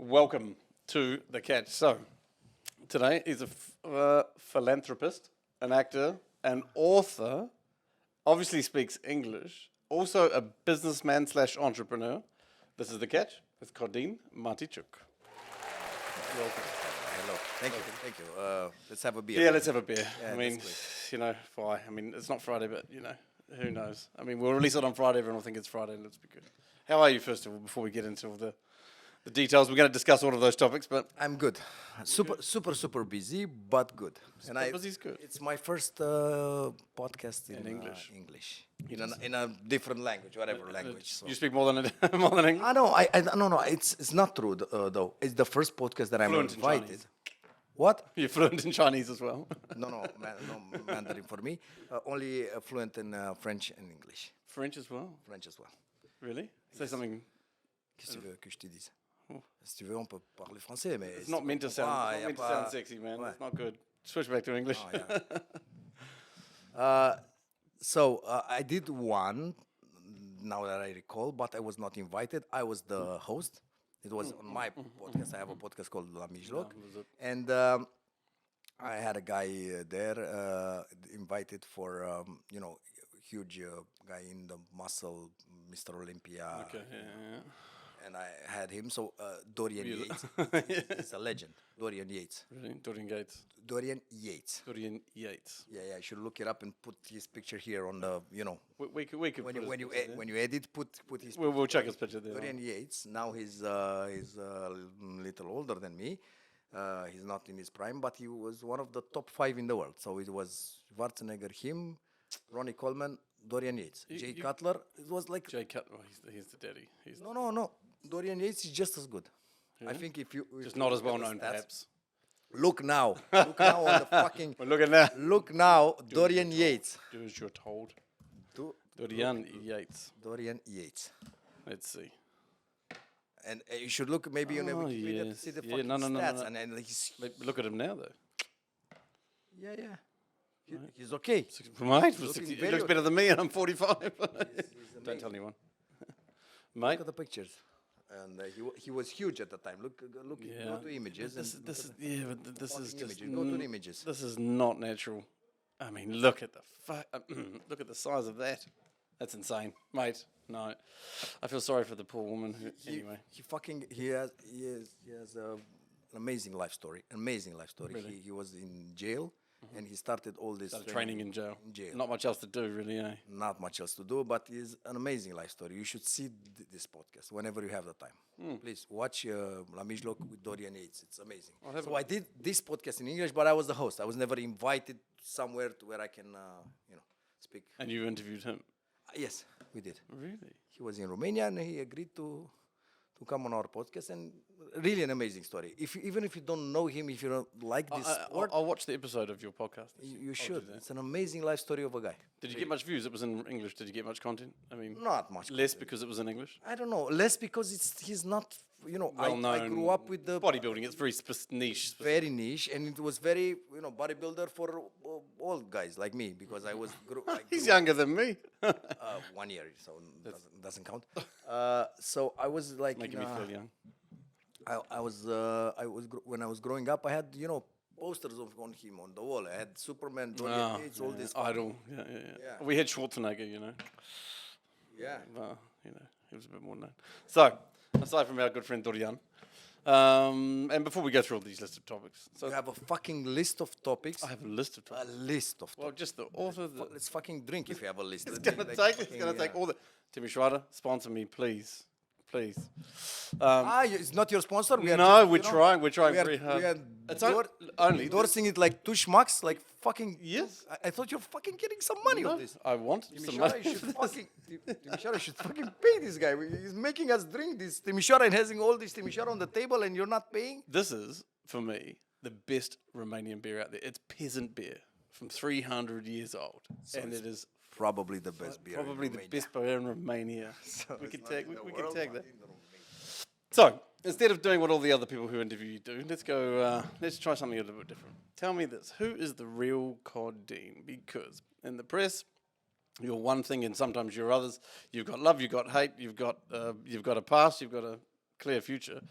welcome to The Catch. So, today is a philanthropist, an actor, an author, obviously speaks English, also a businessman / entrepreneur. This is The Catch with Codin Maticiuc. Welcome. Hello. Thank you. Let's have a beer. Yeah, let's have a beer. Yeah, I mean, that's why? I mean, it's not Friday, but, who knows? I mean, we'll release it on Friday. Everyone will think it's Friday, and let's be good. How are you, first of all, before we get into all the details? We're going to discuss all of those topics, but... I'm good. Super busy, but good. Busy's good. It's my first podcast in English. English. In a different language, whatever language. So. You speak more than English? No. It's not true though. It's the first podcast that I'm Fluent in invited. Chinese. What? You're fluent in Chinese as well? No Mandarin for me. Only fluent in French and English. French as well? French as well. Really? Say something... Qu'est-ce que tu veux que je te dise? Si tu veux, on peut parler français, mais... It's not meant to sound sexy, man. Ouais. It's not good. Switch back to English. Oh, yeah. So I did one, now that I recall, but I was not invited. I was the host. It was on my podcast. I have a podcast called Mafia, and I had a guy there invited for, huge guy in the muscle, Mr. Olympia. Okay, yeah. And I had him, so Dorian Yates. He's a legend. Dorian Yates. Really? Dorian Yates. Dorian Yates. Dorian Yates. Yeah, I should look it up and put his picture here on the, We could when you edit, put his. We'll check his picture there. Dorian Yates. Now he's a little older than me. He's not in his prime, but he was one of the top 5 in the world. So it was Schwarzenegger, him, Ronnie Coleman, Dorian Yates, Jay Cutler. It was like Jay Cutler. He's the daddy. No. Dorian Yates is just as good. Yeah. I think if you just not as well known, perhaps. Look now on the fucking. Well, look at that. Look now, Dorian Yates. Do as you're told. Dorian Yates. Dorian Yates. Let's see. And you should look maybe on Wikipedia to see the fucking stats. No. And he's Look at him now, though. Yeah. He's okay. Mate, he looks better than me, and I'm 45. Don't tell anyone. Mate. Look at the pictures. And he was huge at the time. Look, go to images. This is just go to the images. This is not natural. I mean, look at look at the size of that. That's insane, mate. No, I feel sorry for the poor woman. Anyway, he has an amazing life story. Really? He was in jail. And he started all this training in jail. Not much else to do, really, eh? Not much else to do, but it's an amazing life story. You should see this podcast whenever you have the time. Please watch La Mijloc with Dorian Yates. It's amazing. I did this podcast in English, but I was the host. I was never invited somewhere to where I can, speak. And you interviewed him? Yes, we did. Really? He was in Romania, and he agreed to come on our podcast, and really an amazing story. Even if you don't know him, if you don't like this sport, I'll watch the episode of your podcast. You should. It's an amazing life story of a guy. Did you get much views? It was in English. Did you get much content? I mean, not much. Less because it was in English. I don't know. Less because he's not. I grew up with the bodybuilding. It's very niche. Very niche, and it was very bodybuilder for old guys like me because I was. He's younger than me. 1 year, so doesn't count. So I was like making me feel young. When I was growing up, I had posters of him on the wall. I had Superman, Dorian Yates, all this idol. Yeah. We had Schwarzenegger, Yeah. But, he was a bit more known. So, aside from our good friend Dorian, and before we go through all these list of topics, so you have a fucking list of topics. I have a list of topics. A list of topics. Well, just the author. Let's fucking drink if you have a list. It's gonna take all the. Timmy Schrader, sponsor me, please. It's not your sponsor. We're trying very hard. It's only endorsing it like 2 schmucks, like fucking. Yes. I thought you're fucking getting some money on this. I want some money. Timișoara should fucking pay this guy. He's making us drink this Timișoara and having all this Timișoara on the table, and you're not paying. This is, for me, the best Romanian beer out there. It's peasant beer from 300 years old, and it is. Probably the best beer. Probably the best beer in Romania. So we can tag that. So instead of doing what all the other people who interview you do, let's go. Let's try something a little bit different. Tell me this: who is the real Codin? Because in the press, you're one thing, and sometimes you're others. You've got love, you've got hate, you've got a past, you've got a clear future.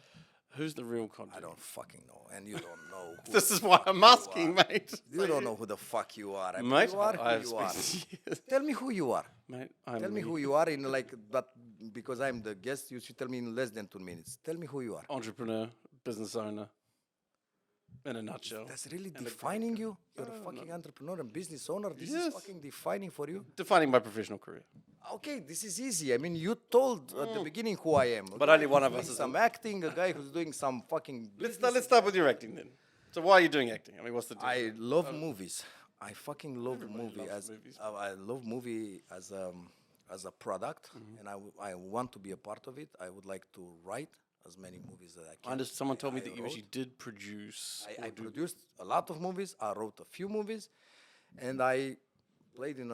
Who's the real Codin? I don't fucking know, and you don't know. Who This is why I'm asking, mate. You don't know who the fuck you are. I mean, Mate, you are I have who you are. spoken to you. Tell me who you are. Mate, Tell me who you are in like, but because I'm the guest, you should tell me in less than 2 minutes. Tell me who you are. Entrepreneur, business owner, in a nutshell. That's really defining you? You're a fucking entrepreneur and business owner? This is Yes. fucking defining for you? Defining my professional career. Okay, this is easy. I mean, you told at the beginning who I am. But A only guy one who's of us doing is some acting, a guy who's doing some fucking Let's start with your acting then. So why are you doing acting? I mean, what's the deal? I love movies. I fucking love movie loves as movies. I love movie as a product, and I want to be a part of it. I would like to write as many movies as I can. Someone told me that you wrote. actually did produce. I produced a lot of movies. I wrote a few movies, and I played in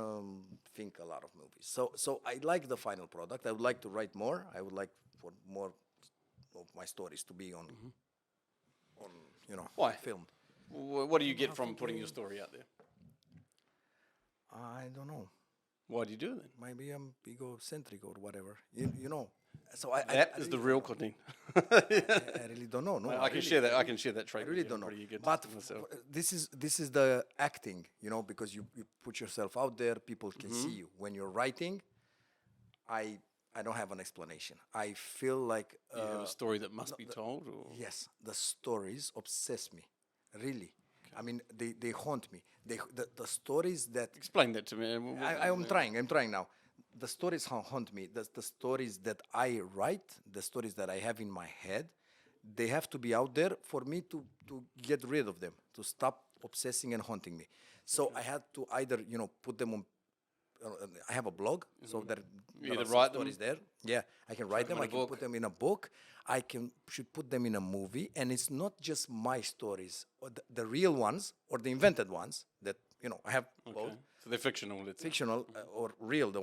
think a lot of movies. So I like the final product. I would like to write more. I would like for more of my stories to be on Why? filmed. What do you get from putting your story out there? I don't know. Why do you do it then? Maybe I'm egocentric or whatever. You know. So I That is really the real Codin. I really don't know. No, I can really- share that. I can share that trait. I really with you. don't know. I'm pretty good But myself. this is the acting, because you put yourself out there, people can see you. When you're writing, I don't have an explanation. I feel like You have a story that must be told, or yes, the stories obsess me, really. I mean, they haunt me. The stories that explain that to me. I'm trying now. The stories haunt me. The stories that I write, the stories that I have in my head, they have to be out there for me to get rid of them, to stop obsessing and haunting me. So I had to either, put them on. I have a blog, so that there either are some write them, stories there. Yeah, I can write them. in a I can book. put them in a book. Should put them in a movie, and it's not just my stories, or the real ones, or the invented ones that I have both Okay. So they're fictional. Let's say. fictional or real, the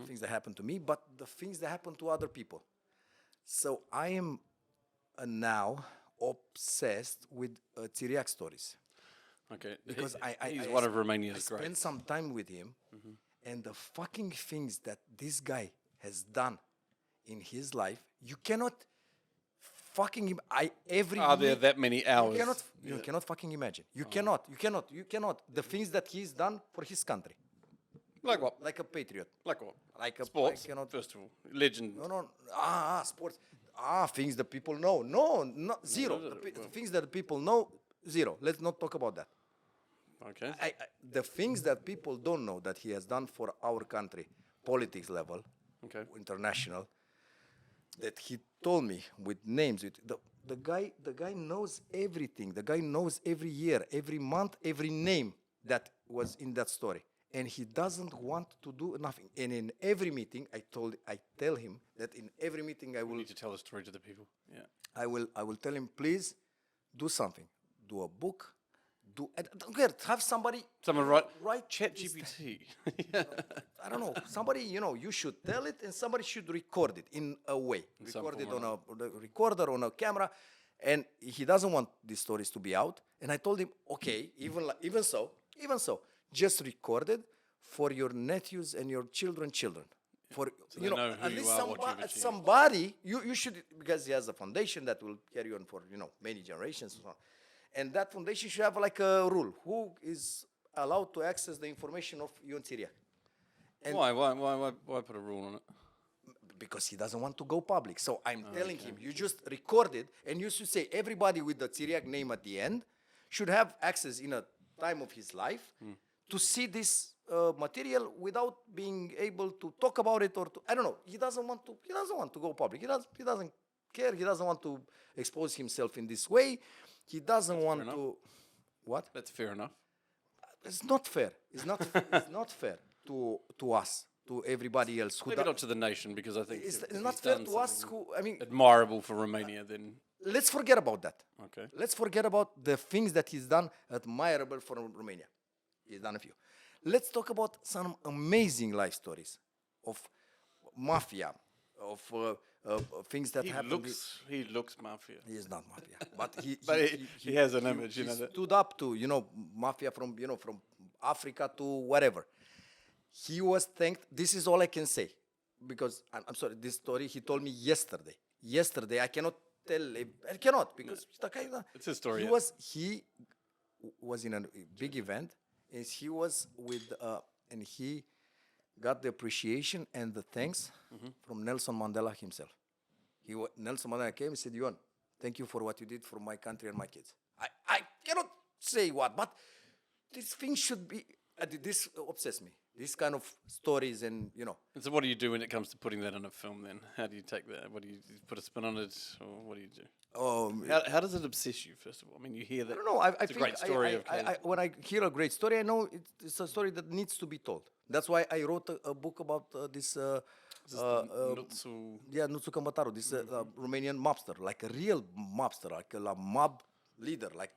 things that happen to me, but the things that happen to other people. So I am now obsessed with Țiriac stories Okay. because he's I one of I Romania's spent greats. some time with him, and the fucking things that this guy has done in his life, you cannot fucking Are there that many hours? you cannot fucking imagine. You cannot. The things that he's done for his country, Like what? like a patriot, Like what? like a Sports. I cannot. First of all, legend. No. Sports. Things that people know. No, zero. The things that people know, zero. Let's not talk about that. Okay. The things that people don't know that he has done for our country, politics level, Okay. international, that he told me with names. The guy knows everything. The guy knows every year, every month, every name that was in that story. And he doesn't want to do nothing. And in every meeting, I tell him that in every meeting You need to tell the story to the people. Yeah. I will tell him, please do something. Do a book. I don't care. Have somebody. Someone write Chat this- GPT. I don't know. Somebody, you should tell it, and somebody should record it in a way. some Record it form on a recorder, on a camera, and he doesn't want these stories to be out. And I told him, okay, even so, just record it for your nephews and your children. For they know who at you least are, what you've achieved. somebody you should, because he has a foundation that will carry on for many generations. And that foundation should have like a rule: who is allowed to access the information of Ion Țiriac? And Why put a rule on it? because he doesn't want to go public. So I'm telling him, you just record it, and you should say everybody with the Țiriac name at the end should have access in a time of his life to see this material without being able to talk about it or to, I don't know. He doesn't want to go public. He doesn't care. He doesn't want to expose himself in this way. He doesn't want to. What? That's fair enough. It's not fair. It's not fair to us, to everybody else. Who Maybe not to the nation, because I think it's if not he's fair done to us. something admirable for Romania, then Let's forget about that. okay. Let's forget about the things that he's done admirable for Romania. He's done a few. Let's talk about some amazing life stories of Mafia, of things that happened. He looks mafia. He is not Mafia, but He has an image, he that. stood up to Mafia from from Africa to whatever. He was thanked. This is all I can say, because I'm sorry. This story he told me yesterday. Yesterday I cannot tell. I cannot because the guy. It's his story, He yeah. was in a big event, and he was with and he got the appreciation and the thanks from Nelson Mandela himself. Nelson Mandela came and said, "Yuan, thank you for what you did for my country and my kids." I cannot say what, but this thing should be. This obsesses me. This kind of stories and And so what do you do when it comes to putting that in a film then? How do you take that? What do you put a spin on it, or what do you do? How does it obsess you, first of all? I mean, you hear that I don't know. I it's a think great story of when I hear a great story, I know it's a story that needs to be told. That's why I wrote a book about this. Nutsu. Nutsu Kambataru, this Romanian mobster, like a real mobster, like a mob leader, like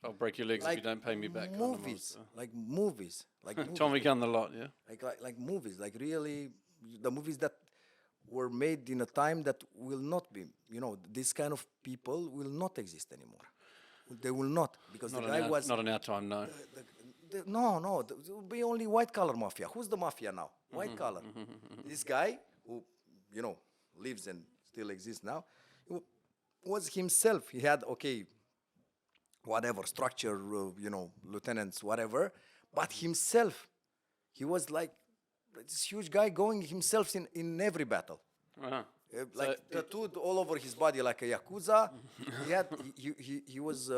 I'll break your legs if you don't pay me back. movies, like movies, like movies. Tommy Gunn the lot, yeah. like movies, like really the movies that were made in a time that will not be, this kind of people will not exist anymore. They will not, because the guy was not in our time, no. no, there will be only white collar mafia. Who's the mafia now? White collar. This guy who, lives and still exists now, was himself. He had whatever structure, lieutenants, whatever, but himself, he was like this huge guy going himself in every battle. Uh-huh. Tattooed all over his body like a yakuza. he was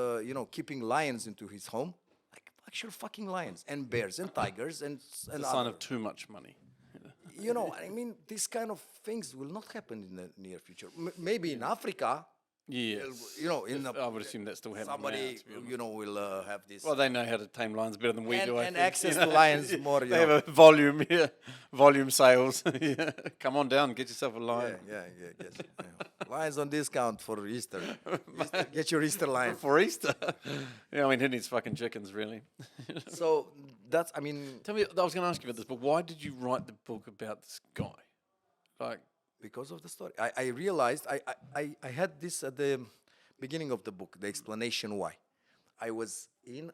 keeping lions into his home, like actual fucking lions and bears and tigers and It's a sign of too much money. I mean, these kind of things will not happen in the near future. Maybe in Africa. Yes. I would assume that's still happening. Somebody, now, to be honest. will have this. Well, they know how to tame lions better than we do. I and think, access to lions more. They have a volume sales. Yeah. Come on down, get yourself a lion. Yeah. Lions on discount for Easter. Get your Easter lion. For Easter. Yeah, I mean, who needs fucking chickens, really? So that's, I mean. Tell me, I was going to ask you about this book. Why did you write the book about this guy? Because of the story. I realized, I had this at the beginning of the book, the explanation why. I was in...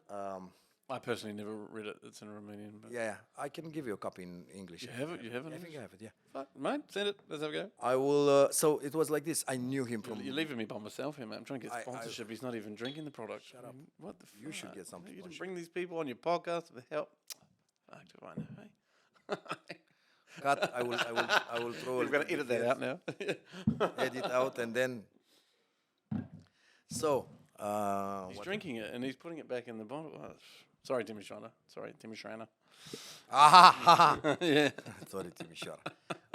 I personally never read it. It's in Romanian. But yeah, I can give you a copy in English. You have it? You have it? I think I have it, yeah. Fuck, mate, send it. Let's have a go. I will... so it was like this. I knew him from... You're leaving me by myself here, man. I'm trying to get sponsorship. He's not even drinking the product. Shut up. What the fuck? You should get something. You didn't bring these people on your podcast for help. Fuck, do I know, hey? Cut. I will throw. We're going to edit that out now. Edit out and then. So. He's drinking it and he's putting it back in the bottle. Oh, sorry, Timmy Schreiner. Yeah. Sorry, Timmy Schreiner.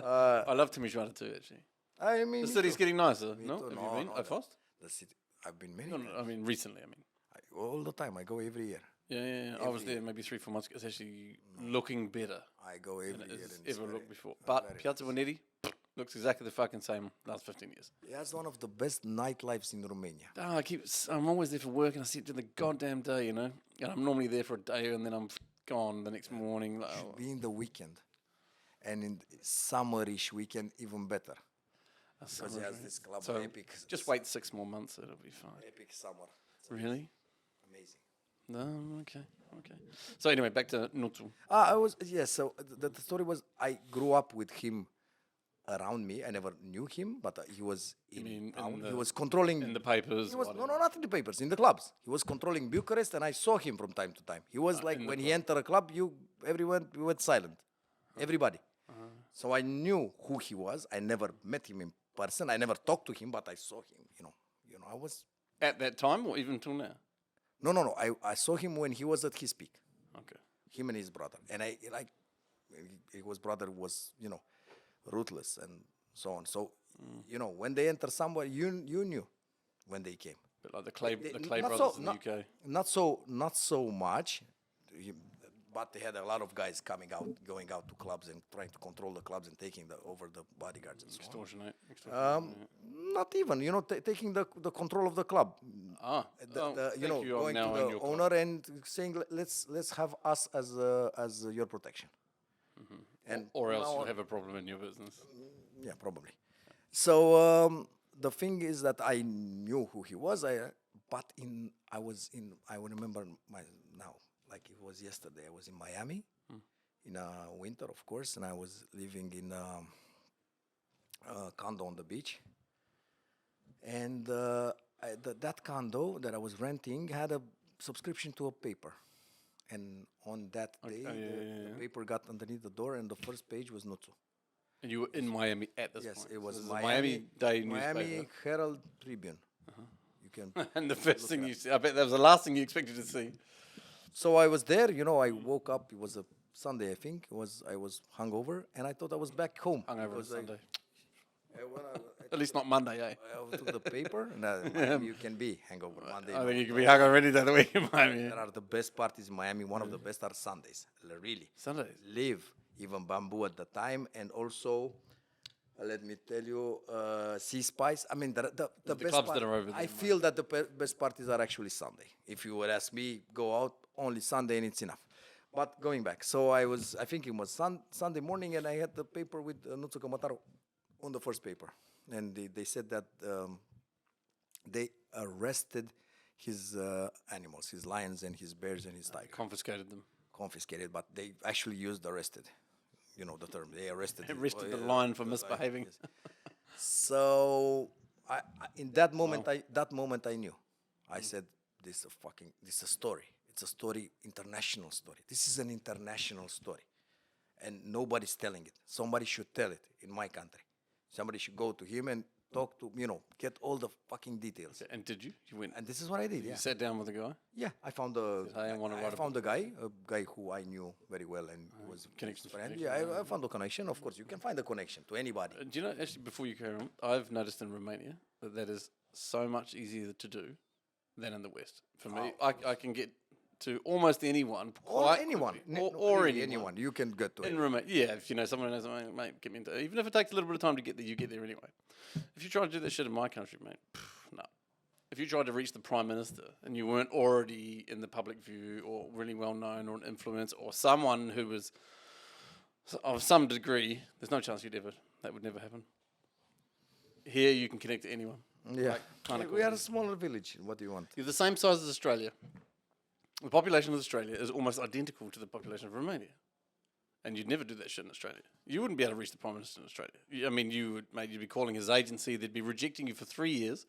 I love Timmy Schreiner too, actually. I mean, the city's getting nicer. Me No, too. have No, you been? no, At Fost? The city. I've been many. No, I mean recently. I mean. All the time. I go every year. Yeah. I was there maybe 3-4 months ago. It's actually looking better I go every than year. it's and it's ever very- looked before. But very Piazza Venetti looks exactly the fucking same last 15 years. Yeah, it's one of the best nightlifes in Romania. Oh, I'm always there for work and I sit to the goddamn day, And I'm normally there for a day and then I'm gone the next morning. Like, Should be in the weekend, and in summerish weekend even better. Because he has this club epic. Just wait 6 more months, it'll be fine. Epic summer. It's Really? amazing. No, okay. So anyway, back to Nutsu. So the story was I grew up with him around me. I never knew him, but he was mean town. in He was controlling in the papers. He was whatever. no, not in the papers, in the clubs. He was controlling Bucharest, and I saw him from time to time. He was like in the when he entered a club, everyone went silent, everybody. So I knew who he was. I never met him in person. I never talked to him, but I saw him. I was At that time or even till now? no. I saw him when he was at his peak. Okay. Him and his brother, and his brother was ruthless and so on. So when they enter somewhere, you knew when they came. But like the Clay not brothers so- in the not- UK. Not so much, but they had a lot of guys going out to clubs and trying to control the clubs and taking over the bodyguards and so on. Extortionate. Not even, taking the control of the club. Thank you. Going I'm now to in the your club. owner and saying, let's have us as your protection. And Or else now- you'll have a problem in your business. Yeah, probably. So the thing is that I knew who he was. I remember like it was yesterday. I was in Miami in winter, of course, and I was living in a condo on the beach. And that condo that I was renting had a subscription to a paper. And on that day, the paper got underneath the door, and the first page was Nutsu. And you were in Miami at this Yes, point. it was So this is a Miami Day newspaper. Miami Herald Tribune. You can. And the first thing you see, I bet that was the last thing you expected to see. So I was there. I woke up. It was a Sunday, I think. I was hungover, and I thought I was back home. Hungover on because Sunday. When At least not Monday, eh? I took the paper. And you can be hangover Monday. I think you could be hungover any day of the week in Miami. There are the best parties in Miami. One of the best are Sundays. Really. Sundays. Live, even Bamboo at the time, and also, let me tell you, Sea Spice. I mean, the best clubs that are over there, I feel that the best parties are actually Sunday. If you would ask me, go out only Sunday and it's enough. But going back, so I think it was Sunday morning, and I had the paper with Nutsuka Mataro on the first paper. And they said that they arrested his animals, his lions and his bears and his tigers. Confiscated them. Confiscated, but they actually used arrested. You know the term. They arrested. Arrested the lion for misbehaving. Yes. So in that moment, I knew. I said, this is a story. It's a story, international story. This is an international story, and nobody's telling it. Somebody should tell it in my country. Somebody should go to him and talk to, get all the fucking details. And did you? You went. And this is what I did. You Yeah. sat down with the guy. Yeah, I found a guy who I knew very well, and was Connections. friend. Yeah, I found a connection. Of course, you can find a connection to anybody. Do you know, actually, before you carry on, I've noticed in Romania that is so much easier to do than in the West. For me, I can get to almost anyone. Or anyone. quickly. Or Really, anyone. You can get to In it. Romania, yeah, if you know someone who knows someone, mate, get me into. Even if it takes a little bit of time to get there, you get there anyway. If you try to do that shit in my country, mate, no. If you tried to reach the Prime Minister and you weren't already in the public view or really well known or an influence or someone who was of some degree, there's no chance that would never happen. Here you can connect to anyone. Yeah. Kinda We cool. are a smaller village. What do you want? You're the same size as Australia. The population of Australia is almost identical to the population of Romania. And you'd never do that shit in Australia. You wouldn't be able to reach the Prime Minister in Australia. I mean, you'd be calling his agency, they'd be rejecting you for 3 years.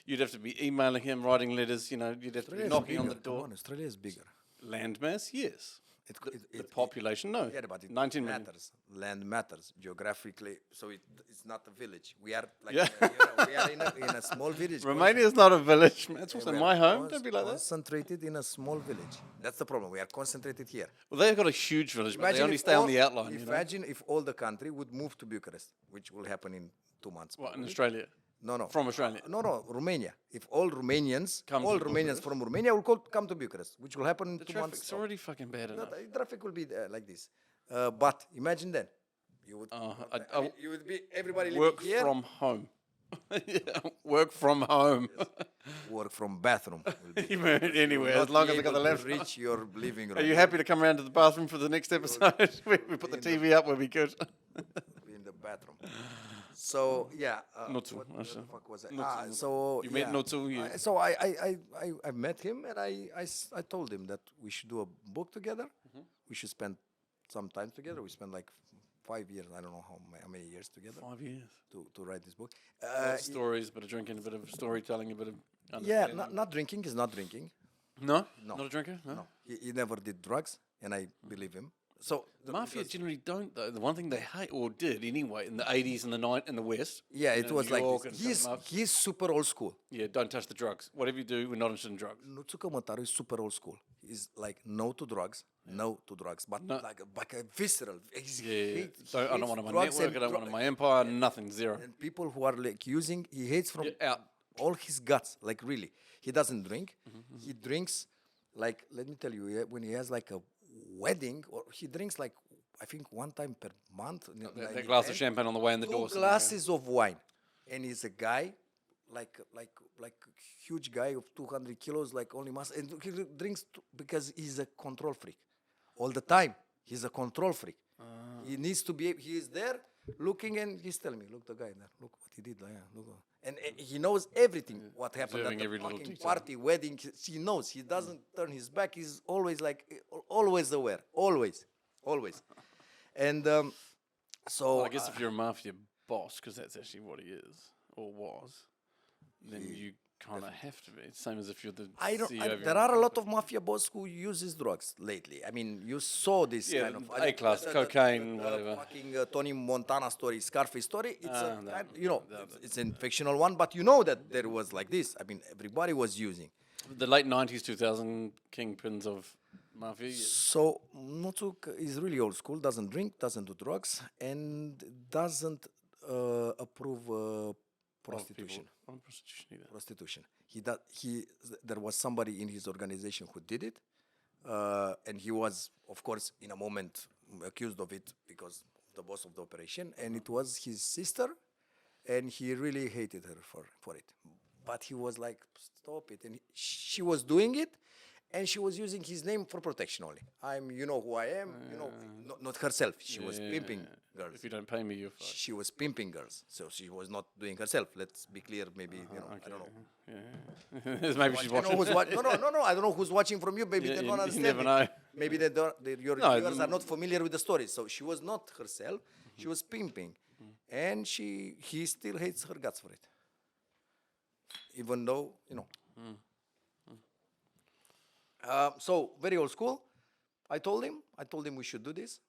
You'd have to be emailing him, writing letters, you'd have to be knocking on the door. Come on, Australia is bigger. Landmass, yes. The It- population, no. Yeah, but it 19 million. matters. Land matters geographically, so it's not a village. We are like Yeah. we are in a small village. Romania is not a village, man. It's also We are my home. Don't be like that. Concentrated in a small village. That's the problem. We are concentrated here. Well, they've got a huge village, but they only if stay on all- the outline. Imagine if all the country would move to Bucharest, which will happen in 2 months. What, in probably. Australia? No. From Australia? No, Romania. If all Romanians, Come to Bucharest. from Romania will come to Bucharest, which will happen in The 2 months. traffic's already fucking bad No, enough. the traffic will be like this. But imagine then, you would, you would be everybody living Work here. from home. Yeah, work from home. Work from bathroom. Will be. Even anywhere, as Not long be as I got the able to laptop. reach your living room. Are you happy to come around to the bathroom for the next episode? we put the TV up where we could. In the bathroom. So yeah. Nutsu, What I the see. fuck was I? Nutsu. So You met yeah. Nutsu, you- So I met him, and I told him that we should do a book together. We should spend some time together. We spent like 5 years. I don't know how many years together 5 years. to write this book. Stories, a bit of drinking, a bit of storytelling, a bit of Yeah, understanding. not drinking. He's not drinking. No? No. Not a drinker? No? No, he never did drugs, and I believe him. So The Mafia generally don't, though. The one thing they hate, or did anyway, in the 80s and in the West. yeah, you it know, was New like York this. and something else. He's super old school. Yeah, don't touch the drugs. Whatever you do, we're not interested in drugs. Nutsuka Mataru is super old school. He's like no to drugs, but No. like a visceral. He's Yeah, he I don't hates want it on my drugs network, I and don't want it on my empire, nothing, zero. And people who are like using, he hates from Get out. all his guts. Like really, he doesn't drink. Mm-hmm, He drinks like, let me tell you, when he has like a wedding, or he drinks like, I think 1 time per month. That glass of champagne on the way in the door. 2 glasses of wine, and he's a guy, like huge guy of 200 kilos, like only mass, and he drinks because he's a control freak, all the time. He's a control freak. He needs to be. He is there looking, and he's telling me, "Look, the guy there. Look what he did. Yeah, look." And he knows everything. What happened Observing at the every little fucking detail. party, wedding. He knows. He doesn't turn his back. He's always like, always aware. Always. And so Well, I guess if you're a Mafia boss, because that's actually what he is, or was, then you kind of have to be. It's the same as if you're the I don't. CEO of There your are a own lot of mafia boss who uses drugs lately. I mean, you saw this Yeah, kind of A-class, cocaine, whatever. Fucking Tony Montana story, Scarface story. It's that- it's a fictional one, but you know that there was like this. I mean, everybody was using. The late 90s, 2000 kingpins of Mafia. Yeah. So Maticiuc is really old school. Doesn't drink, doesn't do drugs, and doesn't approve prostitution. On prostitution either. Prostitution. There was somebody in his organization who did it, and he was, of course, in a moment accused of it because of the boss of the operation, and it was his sister, and he really hated her for it. But he was like, stop it, and she was doing it, and she was using his name for protection only. You know who I am, not herself. She was pimping girls. If you don't pay me, you're fucked. She was pimping girls, so she was not doing herself. Let's be clear. Maybe I don't know. Yeah. Maybe she's I don't know watching. who's no. I don't know who's watching from you. Maybe Yeah, they you- don't you understand. never it. know. Maybe your No, viewers are not familiar with the story. So she was not herself. She was pimping, and he still hates her guts for it. Even though so very old school. I told him we should do this.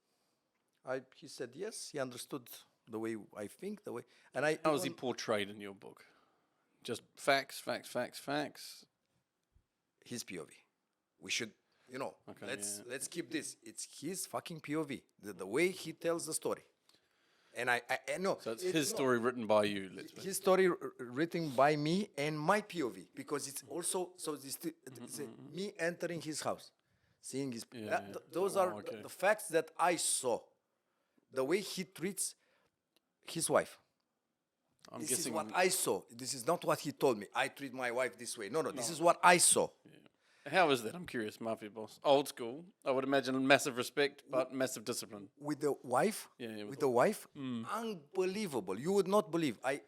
He said yes. He understood the way I think, the way, and I. How is he portrayed in your book? Just facts. His POV. We should, Okay, let's keep this. It's his fucking POV. The way he tells the story. And I know. So it's his story written by you. Let's say. His story written by me and my POV, because it's also it's me entering his house, seeing his. Those are okay. the facts that I saw. The way he treats his wife. I'm This guessing. is what I saw. This is not what he told me. I treat my wife this way. No. This is what I saw. How is that? I'm curious, Mafia boss. Old school. I would imagine massive respect, but massive discipline. With the wife, with the wife, unbelievable. You would not believe. I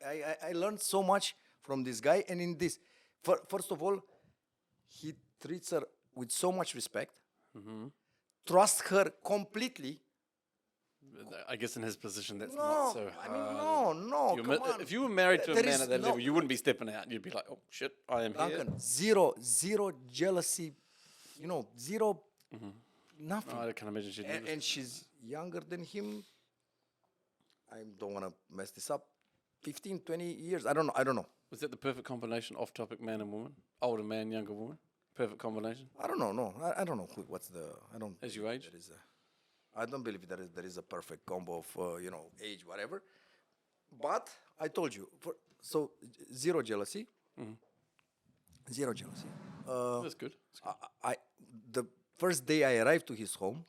learned so much from this guy, and in this, first of all, he treats her with so much respect, trusts her completely. I guess in his position, that's not so hard. I mean, no, come on. If you were married to a There man is at that no- level, you wouldn't be stepping out. You'd be like, oh shit, I am here. Duncan, zero jealousy, zero, nothing. I can't imagine she'd do this. And she's younger than him. I don't want to mess this up. 15, 20 years. I don't know. Was that the perfect combination, off-topic man and woman? Older man, younger woman? Perfect combination? I don't know. No, I don't know what's the. I don't. As you age? I don't believe there is a perfect combo of age, whatever. But I told you, so zero jealousy. Zero jealousy. That's good. The first day I arrived to his home,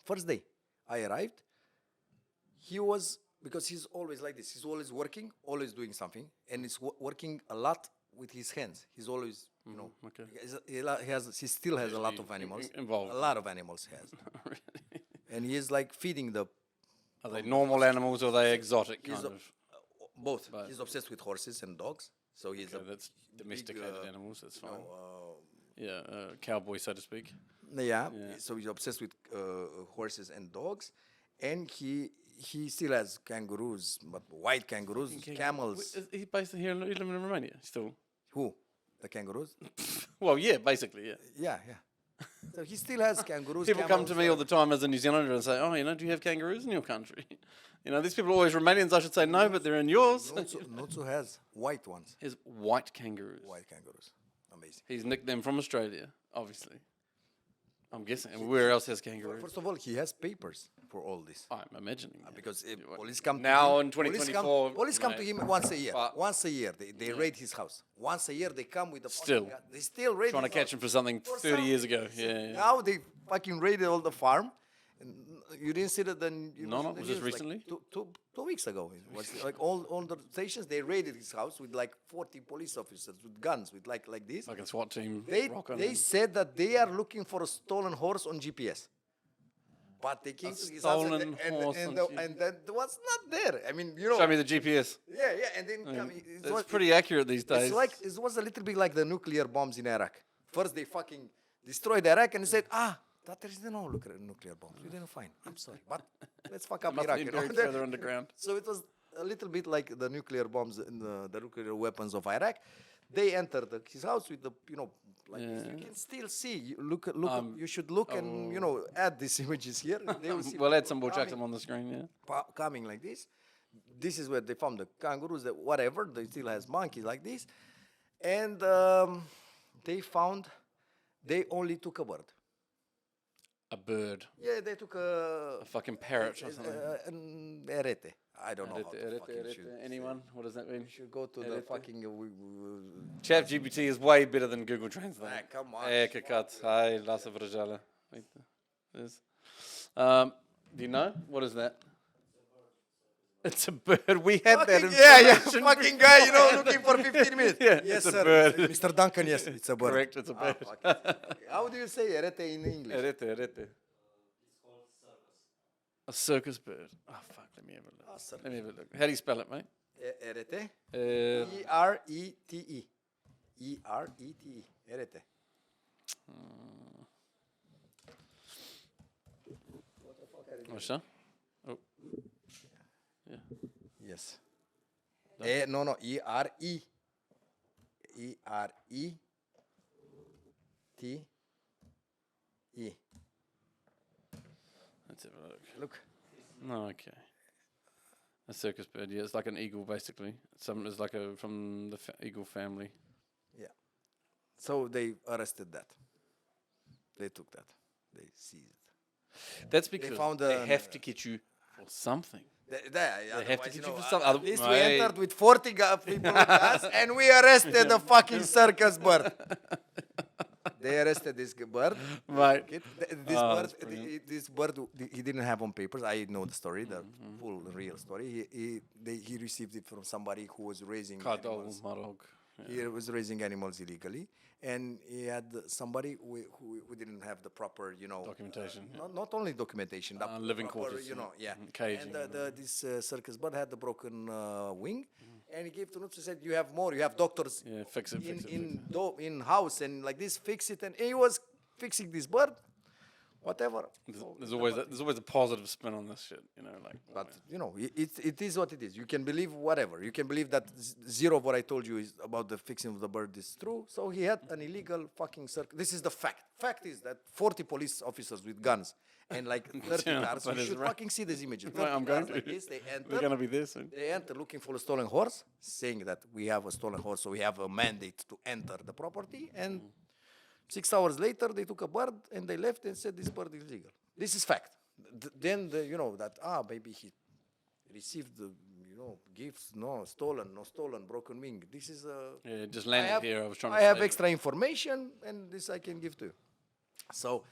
he was, because he's always like this. He's always working, always doing something, and he's working a lot with his hands. He's always, okay. he still has a lot of animals. involved. A lot of animals he has. And he is like feeding the Are they normal animals or are they exotic kind of? both. He's obsessed with horses and dogs. So he's That's domesticated animals, that's fine. uh, Cowboy, so to speak. yeah. So he's obsessed with horses and dogs, and he still has kangaroos, but white kangaroos, camels. Is he based here? You live in Romania still? Who? The kangaroos? Well, yeah, basically, yeah. Yeah. So he still has kangaroos. People come to me all the time as a New Zealander and say, "Oh, do you have kangaroos in your country?" These people are always Romanians. I should say no, but they're in yours. Nutsu has white ones. His white kangaroos. White kangaroos. Amazing. He's nicked them from Australia, obviously. I'm guessing. And where else has kangaroos? First of all, he has papers for all this. I'm imagining. Yeah. Because if police come Now to him, in 2024, police come to him once a year. But- Once a year, they raid his house. Once a year, they come with the Still. fucking gun. They still raid. Trying to his catch house. him for something For 30 years something. ago. Yeah. Now they fucking raided all the farm. And you didn't see that then? No, was this recently? Like 2 weeks ago. It was like all the stations, they raided his house with like 40 police officers with guns, with like this. Like a SWAT team. rock on They him. said that they are looking for a stolen horse on GPS. But they came to his house stolen horse on GPS. and that was not there. I mean, Show me the GPS. Yeah, and then come. It's pretty accurate these days. It's like it was a little bit like the nuclear bombs in Iraq. First they fucking destroyed Iraq and they said, that there is no nuclear bombs. We didn't find. I'm sorry, but let's fuck up Must Iraq. be You know? buried further underground. So it was a little bit like the nuclear bombs and the nuclear weapons of Iraq. They entered his house with the, like this. You can still see. You look. You should look and add these images here. They will see We'll add people some more coming, Jackson on the screen, yeah. coming like this. This is where they found the kangaroos. That whatever. They still has monkeys like this, and they found. They only took a bird. A bird. Yeah, they took a fucking parrot or something. An erete. I don't know how to fucking should Anyone? What does that mean? You should go to the fucking... ChatGPT is way better than Google Translate. Come on. Kakat. Hai, lasă vrăjeală. Do you know? What is that? It's a bird. We had that information. Fucking guy, looking for 15 minutes. Yeah, yes, it's sir. a bird. Mr. Duncan, yes, it's a bird. Correct, it's a bird. How do you say erete in English? Erete. A circus bird. Oh, fuck. Let me have a look. Let me have a look. How do you spell it, mate? Erete? E-R-E-T-E. E-R-E-T-E. Erete. What's that? Oh. Yeah. Yes. No. E-R-E. E-R-E-T-E. Let's have a look. Look. No, okay. A circus bird, yeah. It's like an eagle, basically. It's like from the eagle family. Yeah. So they arrested that. They took that. They seized it. That's because found they have to get you for something. They have to get you for something. At least we entered with 40 people with us, and we arrested the fucking circus bird. They arrested this bird. Right. This bird, he didn't have on papers. I know the story, the full real story. He received it from somebody who was raising animals. He was raising animals illegally, and he had somebody who didn't have the proper, Documentation. not only documentation, the living proper, quarters. Caging. And this circus bird had the broken wing, and he gave to Nuts and said, "You have more. You have doctors Fix it. in house and like this. Fix it." And he was fixing this bird. Whatever. There's always a positive spin on this shit, But it is what it is. You can believe whatever. You can believe that zero of what I told you is about the fixing of the bird is true. So he had an illegal fucking circus. This is the fact. Fact is that 40 police officers with guns and like 30 cars. You should fucking see these images. Right, I'm going to. Like this, they enter. They're going to be there soon. They enter looking for a stolen horse, saying that we have a stolen horse, so we have a mandate to enter the property. And 6 hours later, they took a bird and they left and said this bird is legal. This is fact. Then maybe he received the gifts, no stolen, broken wing. This is just landed here. I have extra information, and this I can give to you. So,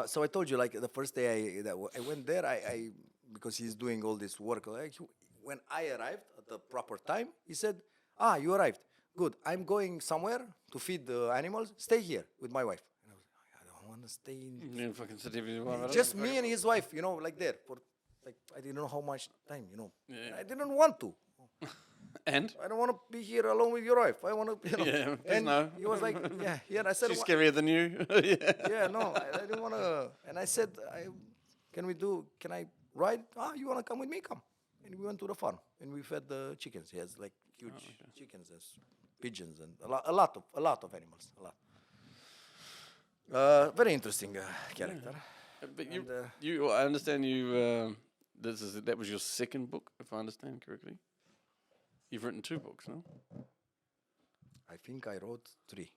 so I told you, like the first day I went there, I because he's doing all this work. When I arrived at the proper time, he said, you arrived. Good. I'm going somewhere to feed the animals. Stay here with my wife. And I was like, I don't want to stay in. Fucking city with your wife. Just me and his wife, like there for I didn't know how much time, Yeah. I didn't want to. And I don't want to be here alone with your wife. I want to, Yeah, and no. he was like, yeah. And I said, she's scarier than you. yeah, no, I didn't want to. And I said, can I ride? You want to come with me? Come. And we went to the farm and we fed the chickens. He has like huge chickens and pigeons and a lot of animals. A lot. Very interesting character. But I understand you. That was your second book, if I understand correctly. You've written 2 books, no? I think I wrote 3.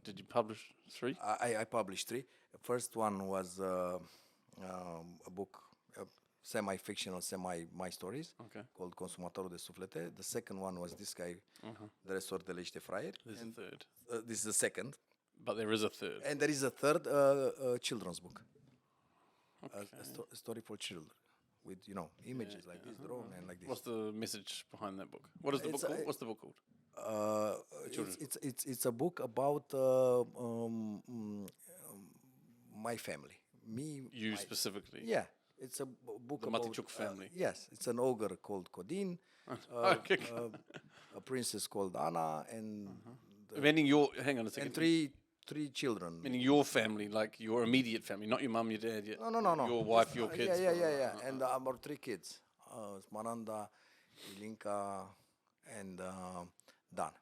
Did you publish 3? I published 3. The first one was a book, semi-fictional, my stories, called Consumatorul de Suflete. The second one was this guy, The Resort de Lește Fraier. There's a third. This is the second. But there is a third. And there is a third children's book. A story for children. With images like this, drawn and like this. What's the message behind that book? What is the book called? What's the book called? It's a book about my family. You specifically? Yeah, it's a book the about Maticiuc family. Yes, it's an ogre called Codin, a princess called Anna, and meaning hang on a second. And three children. Meaning your family, like your immediate family, not your mum, your dad. No. Your wife, your kids. Yeah. And our 3 kids, Smaranda, Ilinka, and Dan.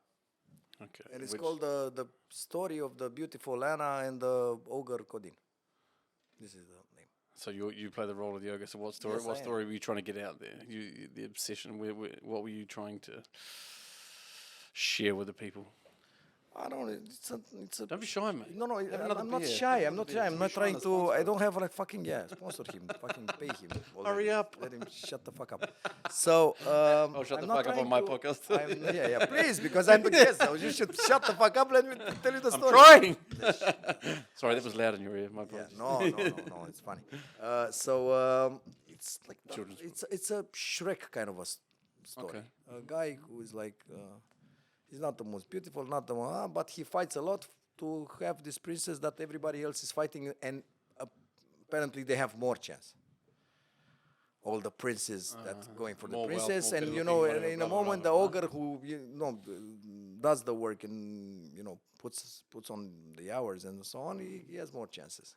Okay. And it's which- called the story of the beautiful Anna and the ogre Codin. This is the name. So you play the role of the ogre. So what story? Yes, what I am. story were you trying to get out there? The obsession. What were you trying to share with the people? I don't know. It's a. Don't be shy, mate. No, Have another I'm not beer. shy. Have I'm not another shy. beer. I'm Don't not be trying shy, to. sponsor I us. don't have like fucking sponsor him. Fucking pay him. Hurry already. up. Let him shut the fuck up. So I'll shut I'm the not fuck up on trying my to- podcast. yeah, please, because I'm the guest. So you should shut the fuck up. Let me tell you the I'm story. trying. Sorry, that was loud in your ear. My Yeah, apologies. no, it's funny. It's like Children's it's a Shrek kind of a story. Okay. A guy who is like he's not the most beautiful, not the one, but he fights a lot to have this princess that everybody else is fighting, and apparently they have more chance. All the princes that going for the more wealth, princess, more and good you looking, know, whatever, in a blah, blah, moment blah, the blah. ogre who does the work and puts on the hours and so on, he has more chances.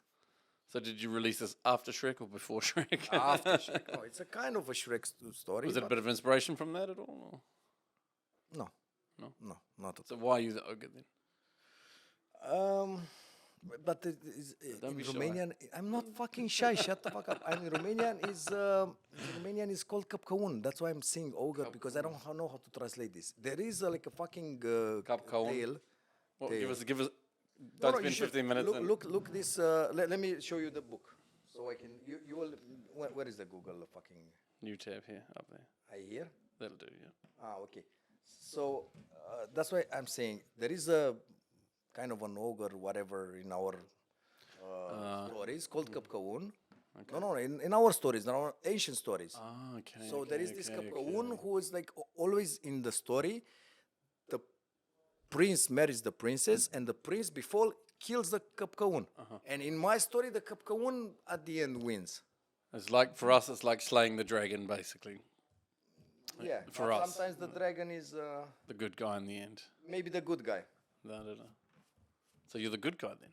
So did you release this after Shrek or before Shrek? After Shrek. No, it's a kind of a Shrek story. Was it a but bit of inspiration from that at all? Or? No. No? No, not at So why are you the ogre then? all. But it is, Don't in be shy. Romanian, I'm not fucking shy. Shut the fuck up. I'm in Romanian is called Capcaun. That's why I'm saying ogre because I don't know how to translate this. There is like a fucking Capcaun? tale. Well, They- give us. No, Don't no, you spend should 15 minutes. and- look this. Let me show you the book, so I can. You will. Where is the Google fucking? New tab here, up there. I hear. That'll do, yeah. Okay. So that's why I'm saying there is a kind of an ogre, whatever, in our stories called Capcaun. No, in our stories, in our ancient stories. Ah, okay. So there is this okay, Capcaun who is like always in the story. The prince marries the princess, and the prince before kills the Capcaun. And in my story, the Capcaun at the end wins. It's like, for us, it's like slaying the dragon, basically. Yeah. For but us. sometimes the dragon is The good guy in the end. maybe the good guy. No. So you're the good guy then?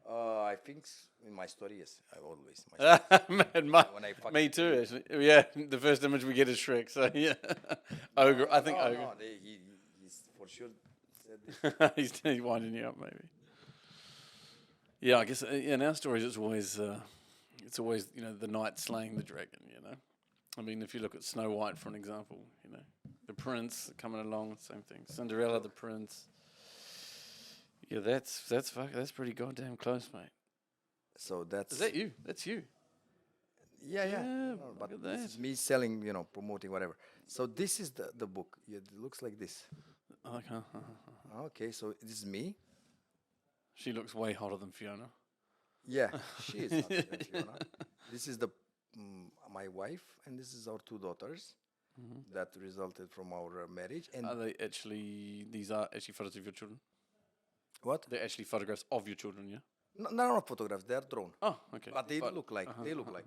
I think in my story, yes. I always. My story. Man, When I fucking me too, actually. Yeah, the first image we get is Shrek, so yeah. Ogre, I think no, ogre. no, he's for sure said this. He's winding you up, maybe. Yeah, I guess in our stories it's always the knight slaying the dragon. I mean, if you look at Snow White for an example, the prince coming along, same thing. Cinderella, the prince. Yeah, that's pretty goddamn close, mate. So that's. Is that you? That's you. Yeah. Yeah, No, look but at this that. is me selling, promoting whatever. So this is the book. Yeah, it looks like this. Okay. Okay, so this is me. She looks way hotter than Fiona. Yeah, she is. Not even Fiona. This is my wife, and this is our two daughters that resulted from our marriage. And These are actually photos of your children? what? They're actually photographs of your children, yeah? No, they're not photographs. They are drawn. Oh, okay. But they look like. They look like.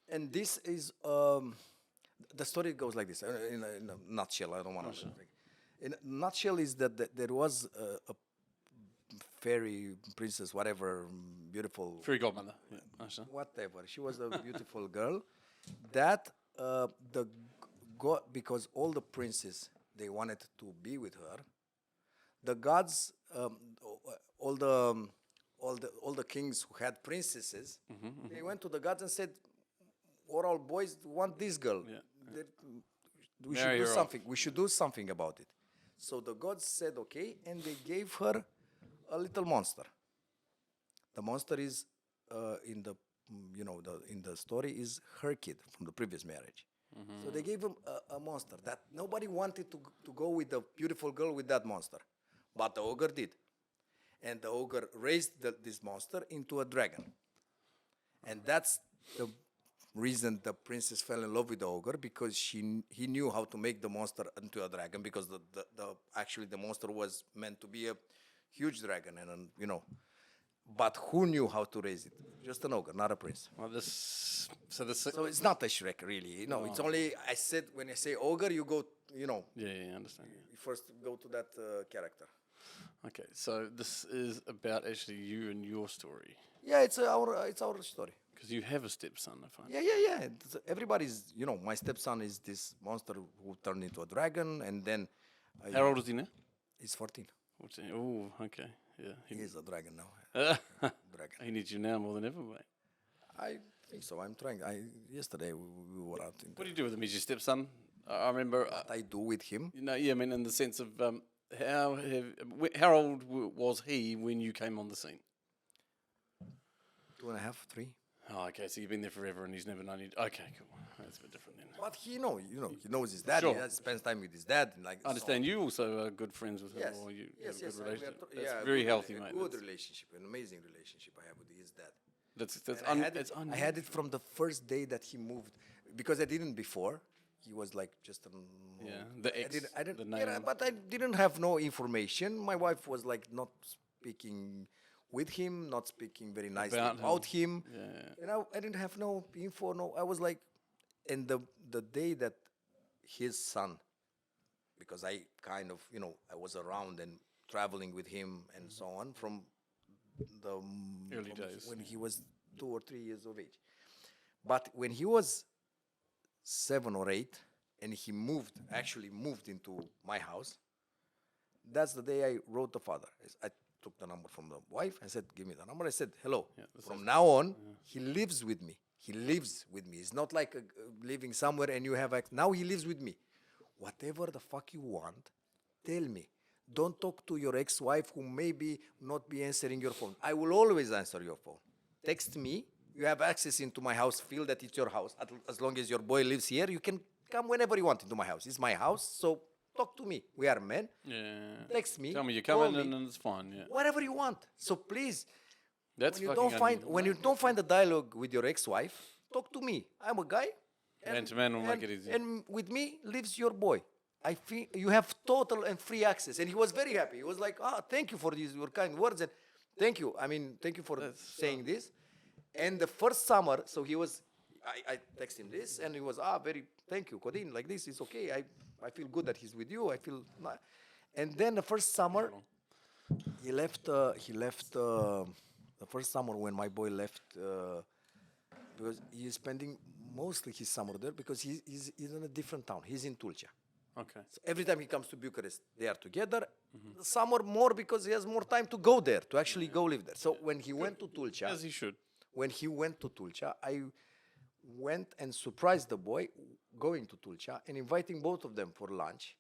And this is the story goes like this. In a nutshell, I don't want to. In a nutshell, is that there was a fairy princess, whatever, beautiful, Fairy godmother. Yeah, understand. whatever. She was a beautiful girl. That because all the princes they wanted to be with her. The gods, all the kings who had princesses, they went to the gods and said, "We're all boys want this girl. Yeah. We Marry should do her off." something. We should do something about it." So the gods said, "Okay," and they gave her a little monster. The monster is in the story is her kid from the previous marriage. So they gave him a monster that nobody wanted to go with the beautiful girl with that monster, but the ogre did, and the ogre raised this monster into a dragon, and that's the reason the princess fell in love with the ogre, because he knew how to make the monster into a dragon, because actually the monster was meant to be a huge dragon, and but who knew how to raise it? Just an ogre, not a prince. Well, So it's not a Shrek, really. No, it's only when I say ogre, you go, Yeah, I understand. you first go to that character. Okay, so this is about actually you and your story. Yeah, it's our story. Because you have a stepson, I find. Yeah. Everybody's, my stepson is this monster who turned into a dragon, and then How old is he now? He's 14. 14. Oh, okay. Yeah. He's a dragon now. Dragon. He needs you now more than ever, mate. I think so. I'm trying. Yesterday we were out in. What do you do with him? He's your stepson? I remember. What I do with him? Yeah, I mean, in the sense of how old was he when you came on the scene? 2.5, 3. Oh, okay. So you've been there forever, and he's never known you. Okay, cool. That's a bit different then. But he knows his dad. Sure. He spends time with his dad. And like, I understand you also are good friends with him, Yes. or you Yes, have a good yes. relationship. That's very healthy, mate. Good relationship, an amazing relationship I have with his dad. That's And I had it from the first day that he moved, because I didn't before. He was like just the ex, I didn't, the name. but I didn't have no information. My wife was like not speaking with him, not speaking very nicely about him. Yeah. And I didn't have no info. No, I was like, and the day that his son, because I kind of I was around and traveling with him and so on from the Early from days. when he was 2 or 3 years of age. But when he was 7 or 8 and he actually moved into my house, that's the day I wrote the father. I took the number from the wife. I said, give me the number. I said, hello. From now on, he lives with me. He lives with me. It's not like living somewhere and you have... Now he lives with me. Whatever the fuck you want, tell me. Don't talk to your ex-wife who maybe not be answering your phone. I will always answer your phone. Text me. You have access into my house. Feel that it's your house. As long as your boy lives here, you can come whenever you want into my house. It's my house, so talk to me. We are men. Yeah. Text me. Tell me you're call coming, me, and it's fine. Yeah. whatever you want. So please, That's when you fucking don't find unusual. when you don't find a dialogue with your ex-wife, talk to me. I'm a guy. Man to man will make it easy. And with me lives your boy. I feel you have total and free access. And he was very happy. He was like, thank you for these your kind words. And thank you. I mean, thank you for saying this. And the first summer, so he was, I text him this, and he was, thank you, Codin, like this is okay. I feel good that he's with you. I feel, and then the first summer, he left the first summer when my boy left, because he's spending mostly his summer there because he's in a different town. He's in Tulcea. Okay. So every time he comes to Bucharest, they are together. The summer more because he has more time to go there, to actually go live there. So when he went to Tulcea, As he should. when he went to Tulcea, I went and surprised the boy going to Tulcea and inviting both of them for lunch.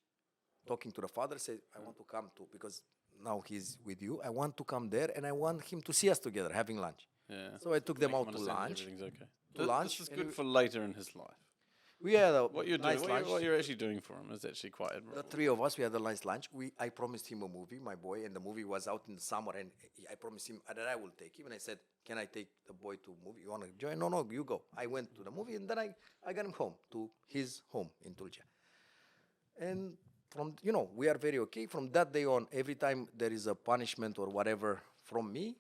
Talking to the father, said, I want to come to, because now he's with you, I want to come there and I want him to see us together having lunch. Yeah. So I took them Make out him to understand that lunch. Everything's okay. lunch, This is and good we- for later in his life. We had a What you're nice doing, lunch. what you're actually doing for him is actually quite The admirable. three of us, we had a nice lunch. I promised him a movie, my boy, and the movie was out in the summer, and I promised him that I will take him. And I said, can I take the boy to a movie? You want to join? No, you go. I went to the movie, and then I got him home, to his home in Tulcea. And from, we are very okay. From that day on, every time there is a punishment or whatever from me,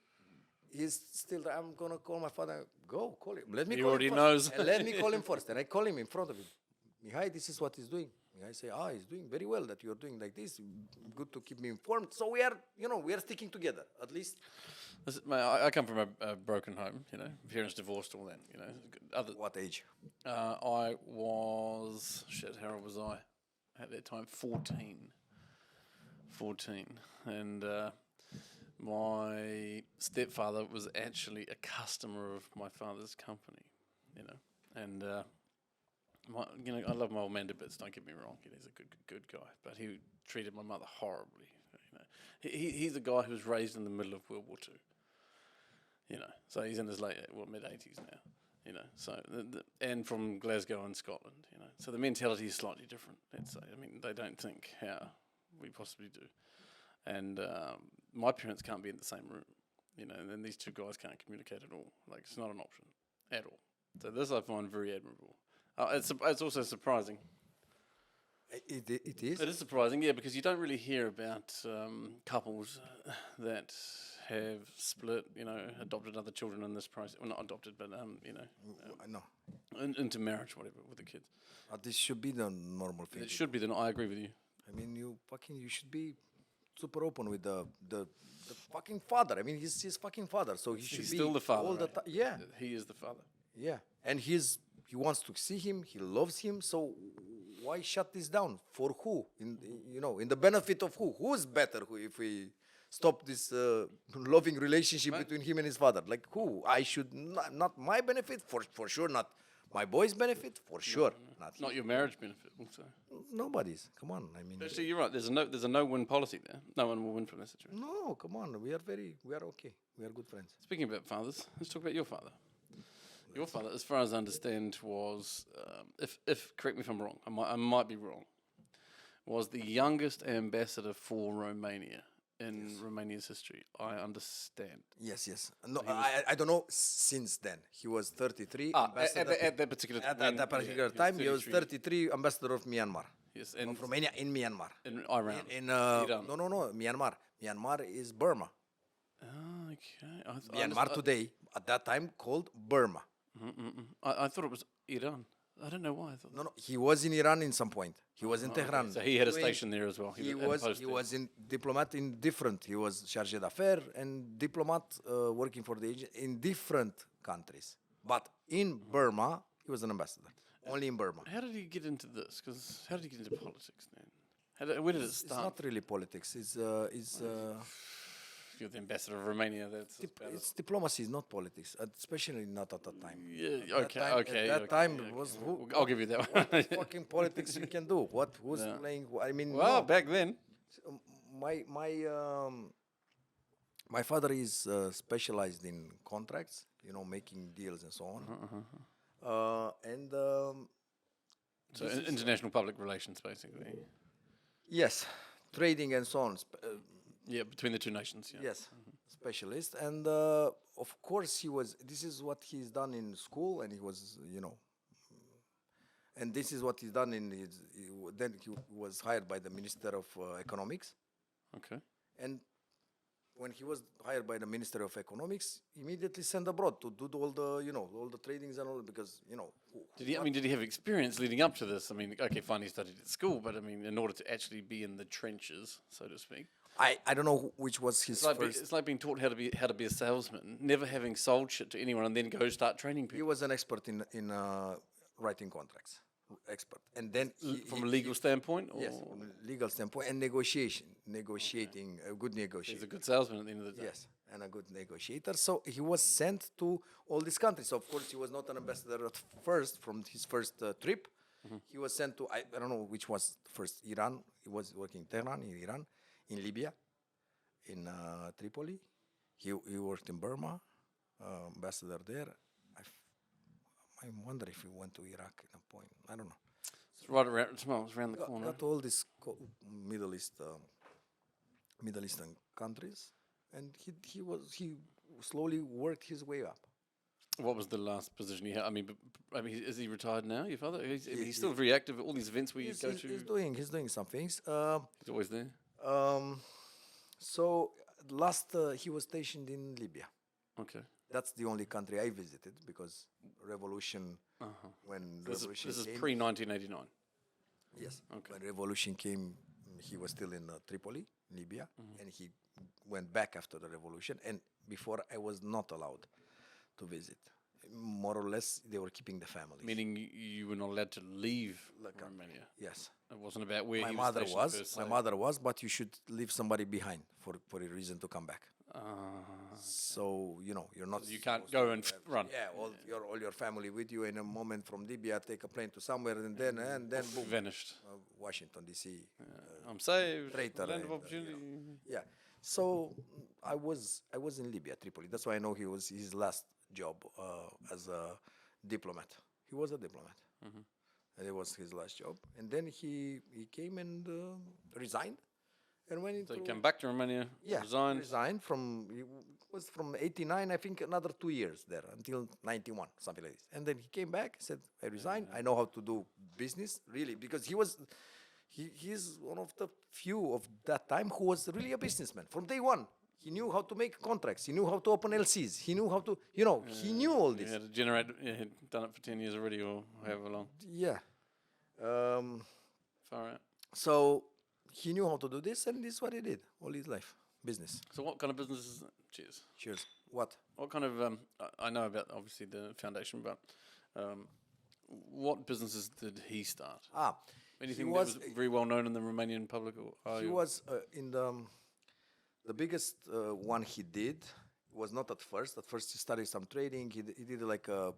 he's still, I'm going to call my father. Go, call him. Let me He call already him knows. first. And let me call him first. And I call him in front of him. Mihai, this is what he's doing. Mihai say, he's doing very well that you're doing like this. Good to keep me informed. So we are, we are sticking together, at least. I come from a broken home, parents divorced, all that, What age? I was, how old was I at that time? 14. And my stepfather was actually a customer of my father's company, and I love my old man to bits. Don't get me wrong; he's a good guy, but he treated my mother horribly. He's a guy who was raised in the middle of World War II. So he's in his mid-80s now. So and from Glasgow in Scotland. So the mentality is slightly different. Let's say. I mean, they don't think how we possibly do. And my parents can't be in the same room, and then these two guys can't communicate at all. Like, it's not an option at all. So this I find very admirable. It's also surprising. It is? It is surprising, yeah, because you don't really hear about couples that have split, adopted other children in this process. Well, not adopted, but, No. into marriage, whatever, with the kids. This should be the normal thing. It should be, I agree with you. I mean, you should be super open with the fucking father. I mean, he's his fucking father, so he should be still the father, all the right? time. Yeah, He is the father. yeah, and he wants to see him. He loves him. So why shut this down? For who? In the benefit of who? Who's better if we stop this loving relationship between him and his father? Like who? I should not my benefit for sure, not my boy's benefit for sure, Not your marriage benefit, also. nobody's. Come on, I mean, Actually, you're right. There's a no-win policy there. No one will win from this situation. no, come on. We are okay. We are good friends. Speaking about fathers, let's talk about your father. Your father, as far as I understand, was, if correct me if I'm wrong, I might be wrong, was the youngest ambassador for Romania in Romania's history. I understand. Yes. No, I don't know since then. He was 33 At ambassador. that particular At that particular time, he was 33 ambassador of Myanmar. Yes, and Of Romania in Myanmar. in Iran. No, Myanmar. Myanmar is Burma. Oh, okay. Myanmar today, at that time, called Burma. I thought it was Iran. I don't know why I thought. No, he was in Iran in some point. He was in Tehran. So he had a station there as well. He was in diplomat in different. He was chargé d'affaires and diplomat working for the agent in different countries. But in Burma, he was an ambassador. Only in Burma. How did he get into this? Because how did he get into politics then? Where did it It's start? not really politics. If you're the ambassador of Romania, that's about it. It's diplomacy, it's not politics, especially not at that time. Yeah, okay, okay. At that okay, time, okay. was I'll give you that one. fucking politics you can do. Who's playing? I mean, Well, no. back then. My father is specialized in contracts, making deals and so on. So international public relations, basically. Yes, trading and so on. Yeah, between the two nations. Yeah. Yes, specialist, and of course this is what he's done in school, and he was, and this is what he's done then he was hired by the Minister of Economics, Okay. and when he was hired by the Minister of Economics, immediately sent abroad to do all the tradings and all, because Did he have experience leading up to this? I mean, okay, fine, he studied at school, but I mean, in order to actually be in the trenches, so to speak. I don't know which was his first. It's like being taught how to be a salesman, never having sold shit to anyone, and then go start training He people. was an expert in writing contracts, and then From a legal standpoint, or yes, from a legal standpoint, and negotiating, a good he's negotiator. a good salesman at the end of the day. Yes, and a good negotiator. So he was sent to all these countries. So of course, he was not an ambassador at first. From his first trip, he was sent to I don't know which was first, Iran. He was working in Tehran, in Iran, in Libya, in Tripoli. He worked in Burma, ambassador there. I wonder if he went to Iraq at a point. I don't know. It's right around, it's around the corner. Got all these Middle Eastern countries, and he slowly worked his way up. What was the last position he had? I mean, is he retired now? Your father? He's still very active at all these events where you go to. He's doing some things. He's always there. So last he was stationed in Libya. Okay. That's the only country I visited, because revolution when This revolution is came. pre 1989. Yes. Okay. When revolution came, he was still in Tripoli, Libya, and he went back after the revolution. And before, I was not allowed to visit. More or less, they were keeping the families. Meaning you were not allowed to leave Romania. Yes. It wasn't about where My he mother was. was. stationed My mother was, but you should leave somebody behind for a reason to come back. So you're not. You can't supposed go to and have- run. Yeah, all your family with you. In a moment from Libya, take a plane to somewhere, and then boom, Vanished. Washington D.C. I'm saved. Traitor, Land of and, opportunity. Yeah. So I was in Libya, Tripoli. That's why I know he was his last job as a diplomat. He was a diplomat. And it was his last job. And then he came and resigned. And went into So he came back to Romania, resigned. Was from 89, I think, another 2 years there until 91, something like this. And then he came back, said, I resigned. I know how to do business, really, because he's one of the few of that time who was really a businessman from day one. He knew how to make contracts. He knew how to open LCs. He knew how to, he knew all this. He had to generate, he'd done it for 10 years already or however long. Yeah. Far out. So he knew how to do this, and this is what he did all his life. Business. So what kind of business is it? Cheers. Cheers. What? What kind of, I know about obviously the foundation, but what businesses did he start? Anything was- that was very well known in the Romanian public? Or He was in the biggest one he did was not at first. At first, he studied some trading. He did like a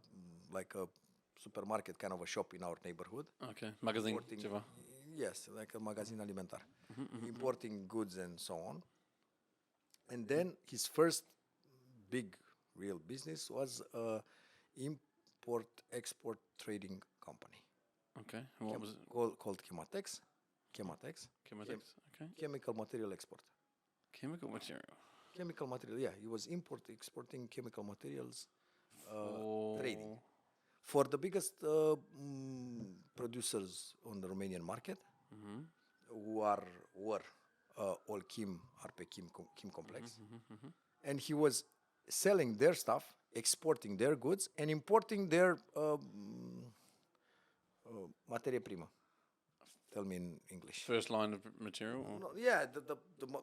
supermarket kind of a shop in our neighborhood. Okay, magazine. Importing- ceva. Yes, like a magazine alimentar, importing goods and so on. And then his first big real business was a import-export trading company Okay, and what was it? called Chematex. Chematics. Okay. Chemical material export. Chemical material. Chemical material, yeah. He was exporting chemical materials For- trading for the biggest producers on the Romanian market, who were all Kim, RP Kim complex, and he was selling their stuff, exporting their goods, and importing their materie prima. Tell me in English. First line of material? Or? No, yeah,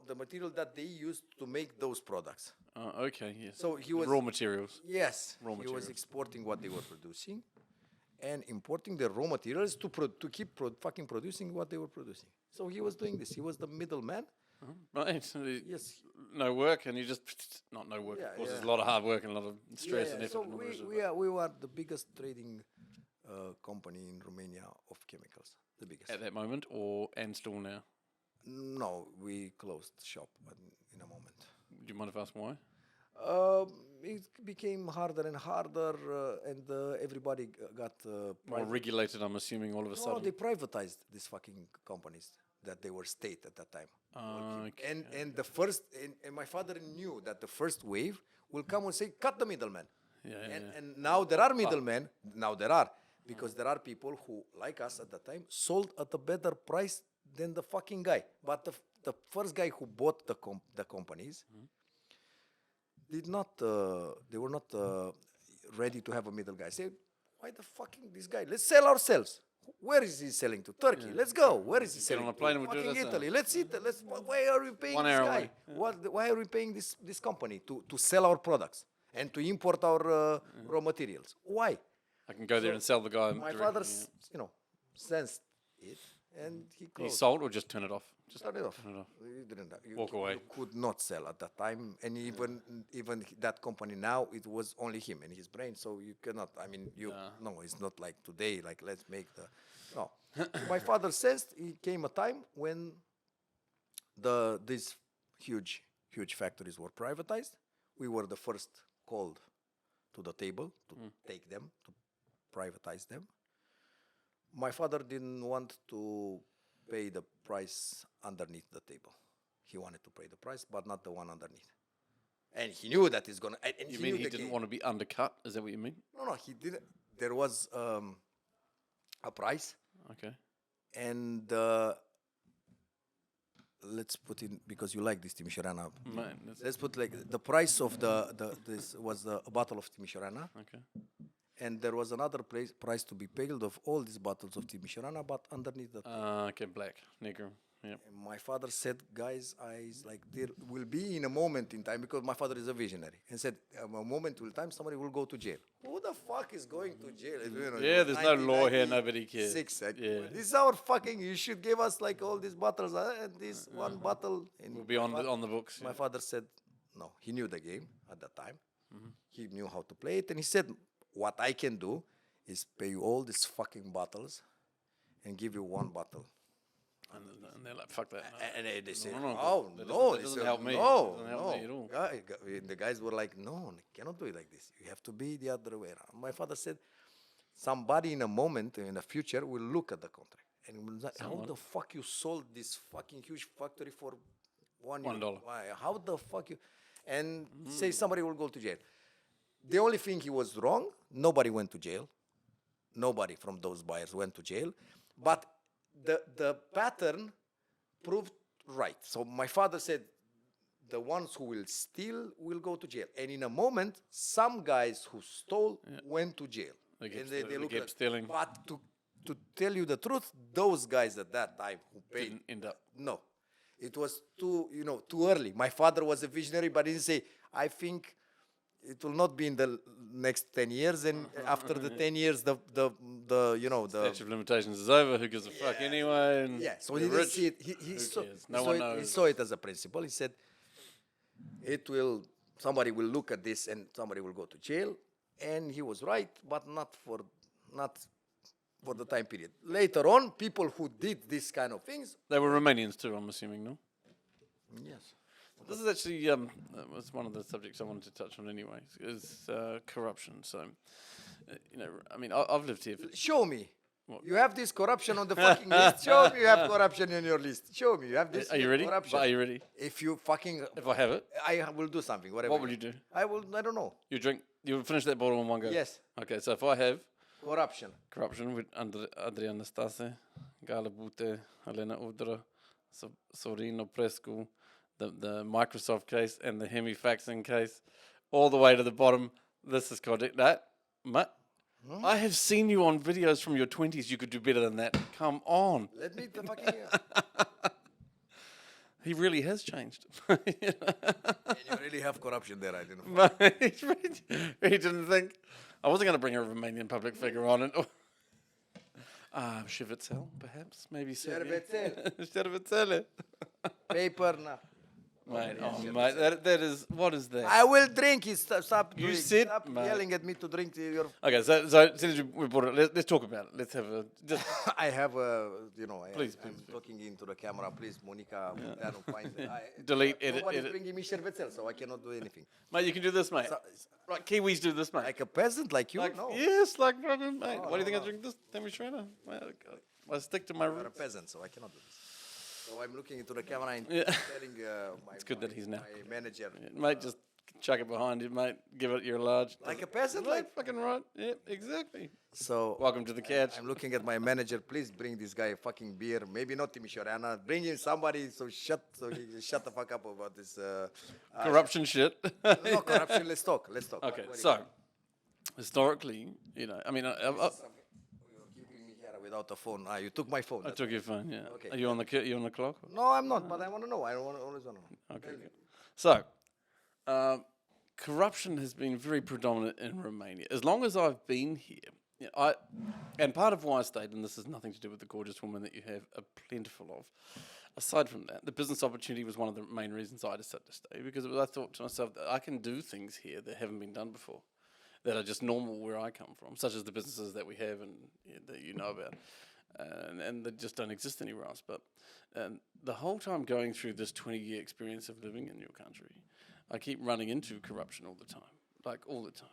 the material that they used to make those products. Okay, yes. So he The was raw materials. Yes, Raw he was materials. exporting what they were producing, and importing the raw materials to keep fucking producing what they were producing. So he was doing this. He was the middleman. Right. So Yes. no work, and you just not no work. Yeah, of course, there's a yeah. lot of hard work and a lot of stress and effort. So and all the rest of we it. were the biggest trading company in Romania of chemicals. The biggest. At that moment, and still now. No, we closed shop in a moment. Do you mind if I ask why? It became harder and harder, and everybody got More regulated, I'm assuming, all of a No, sudden. they privatized these fucking companies that they were state at that time. Okay. And the first, and my father knew that the first wave will come and say, cut the middleman. Yeah, And now there are middlemen. Now there are, because there are people who, like us at that time, sold at a better price than the fucking guy. But the first guy who bought the companies did not. They were not ready to have a middle guy. Say, why the fucking this guy? Let's sell ourselves. Where is he selling to? Turkey. Let's go. Where is he selling? on a plane and we'll do fucking this, Italy. Let's eat. Why are we paying 1 this hour guy? away. Why are we paying this company to sell our products and to import our raw materials? Why? I can go there and sell the guy. My directly, father, yeah. sensed it, and he He closed. sold or just turn it off? Just Turn it off. Turn it off. You didn't. Walk away. You could not sell at that time, and even that company now, it was only him and his brain. So you cannot. I mean, no, it's not like today. Like let's make the no. My father says it came a time when these huge factories were privatized. We were the first called to the table to take them, to privatize them. My father didn't want to pay the price underneath the table. He wanted to pay the price, but not the one underneath. And he knew that it's gonna. And You he mean knew he the didn't game. want to be undercut? Is that what you mean? No, he didn't. There was a price, Okay. and let's put in, because you like this Timișoara. Man, that's, Let's put like the price of this was a bottle of Timișoara, okay. and there was another price to be paid of all these bottles of Timișoara, but underneath the. Okay, black, negro. Yeah. And my father said, guys, like there will be in a moment in time, because my father is a visionary, and said, a moment will time somebody will go to jail. Who the fuck is going to jail? You know, Yeah, it was there's no law here, 1996. nobody cares. Yeah. This is our fucking, you should give us like all these bottles, and this one bottle. And We'll be on the books. my Yeah. father said, no, he knew the game at that time. He knew how to play it, and he said, what I can do is pay you all these fucking bottles and give you one bottle. And they're like, fuck that. No. And they say, No, oh, that no. doesn't They said, help me. No, Doesn't help no. me at all. The guys were like, no, you cannot do it like this. You have to be the other way around. My father said, somebody in a moment, in the future, will look at the contract. And will say, how the fuck you sold this fucking huge factory for $1? Why? How the fuck you... And say somebody will go to jail. The only thing he was wrong, nobody went to jail. Nobody from those buyers went to jail. But the pattern proved right. So my father said, the ones who will steal will go to jail. And in a moment, some guys who stole went to jail. They kept And stealing. They looked kept at- stealing. But to tell you the truth, those guys at that time who paid, Didn't end up. no, it was too early. My father was a visionary, but he didn't say, I think it will not be in the next 10 years, and after the 10 years, the Statute of limitations is over. Who gives a fuck anyway? And yeah. So we're he didn't rich. see it. He Who saw, cares? No one knows. He saw it as a principle. He said, somebody will look at this and somebody will go to jail, and he was right, but not for the time period. Later on, people who did this kind of things. They were Romanians too, I'm assuming, no? Yes. This is actually was one of the subjects I wanted to touch on anyway, is corruption. So, I mean, I've lived here. Show me. What? You have this corruption on the fucking list. Show me you have corruption in your list. Show me you have this. Are you ready? Corruption. Are you ready? If you fucking. If I have it, I will do something. Whatever. what will you do? I don't know. You drink. You finish that bottle in one go. Yes. Okay, so if I have Corruption. corruption with Adrian Nastase, Gala Bute, Helena Udra, Sorino Prescu, the Microsoft case, and the Hemi-faxing case, all the way to the bottom. This is correct. I have seen you on videos from your 20s. You could do better than that. Come on. Let me the fucking. He really has changed. And you really have corruption there, I didn't know. But he didn't think. I wasn't going to bring a Romanian public figure on it. Shivitzel, perhaps. Maybe Șervețel. Șervețele. Paper, no. Mate, mate, that is, what is that? I will drink it. Stop You said, stop mate. yelling at me to drink your. Okay, so since we brought it, let's talk about it. Let's have a, just, I have a, Please, I'm please. talking into the camera. Please, Monica, find Delete, edit, Nobody's edit. bringing me șervețel, so I cannot do anything. Mate, you can do this, mate. So- Right, Kiwis do this, mate. Like a peasant, like you? Like, No. yes, like, mate. Why do you think no. I drink this? Tell me straight up. I stick to my You're a roots. peasant, so I cannot do this. So I'm looking into the camera and Yeah. telling good that he's now. my manager. Mate, just chuck it behind you, mate. Give it your large. Like a peasant, Right, like. fucking right. Yeah, exactly. So Welcome to the catch. I'm looking at my manager. Please bring this guy a fucking beer. Maybe not Timișoreana. Bring him somebody. So he shut the fuck up about this. Corruption shit. No corruption. Let's talk. Okay, What so historically, I mean, You're keeping me here without a phone. You took my phone. I took your phone. Yeah. Okay. Are you on the you on the clock? No, I'm not. But I want to know. I always want to know. Okay. Good. So, corruption has been very predominant in Romania as long as I've been here. And part of why I stayed, and this has nothing to do with the gorgeous woman that you have a plentiful of. Aside from that, the business opportunity was one of the main reasons I decided to stay, because I thought to myself that I can do things here that haven't been done before, that are just normal where I come from, such as the businesses that we have and that you know about, and that just don't exist anywhere else. But the whole time going through this 20-year experience of living in your country, I keep running into corruption all the time, like all the time.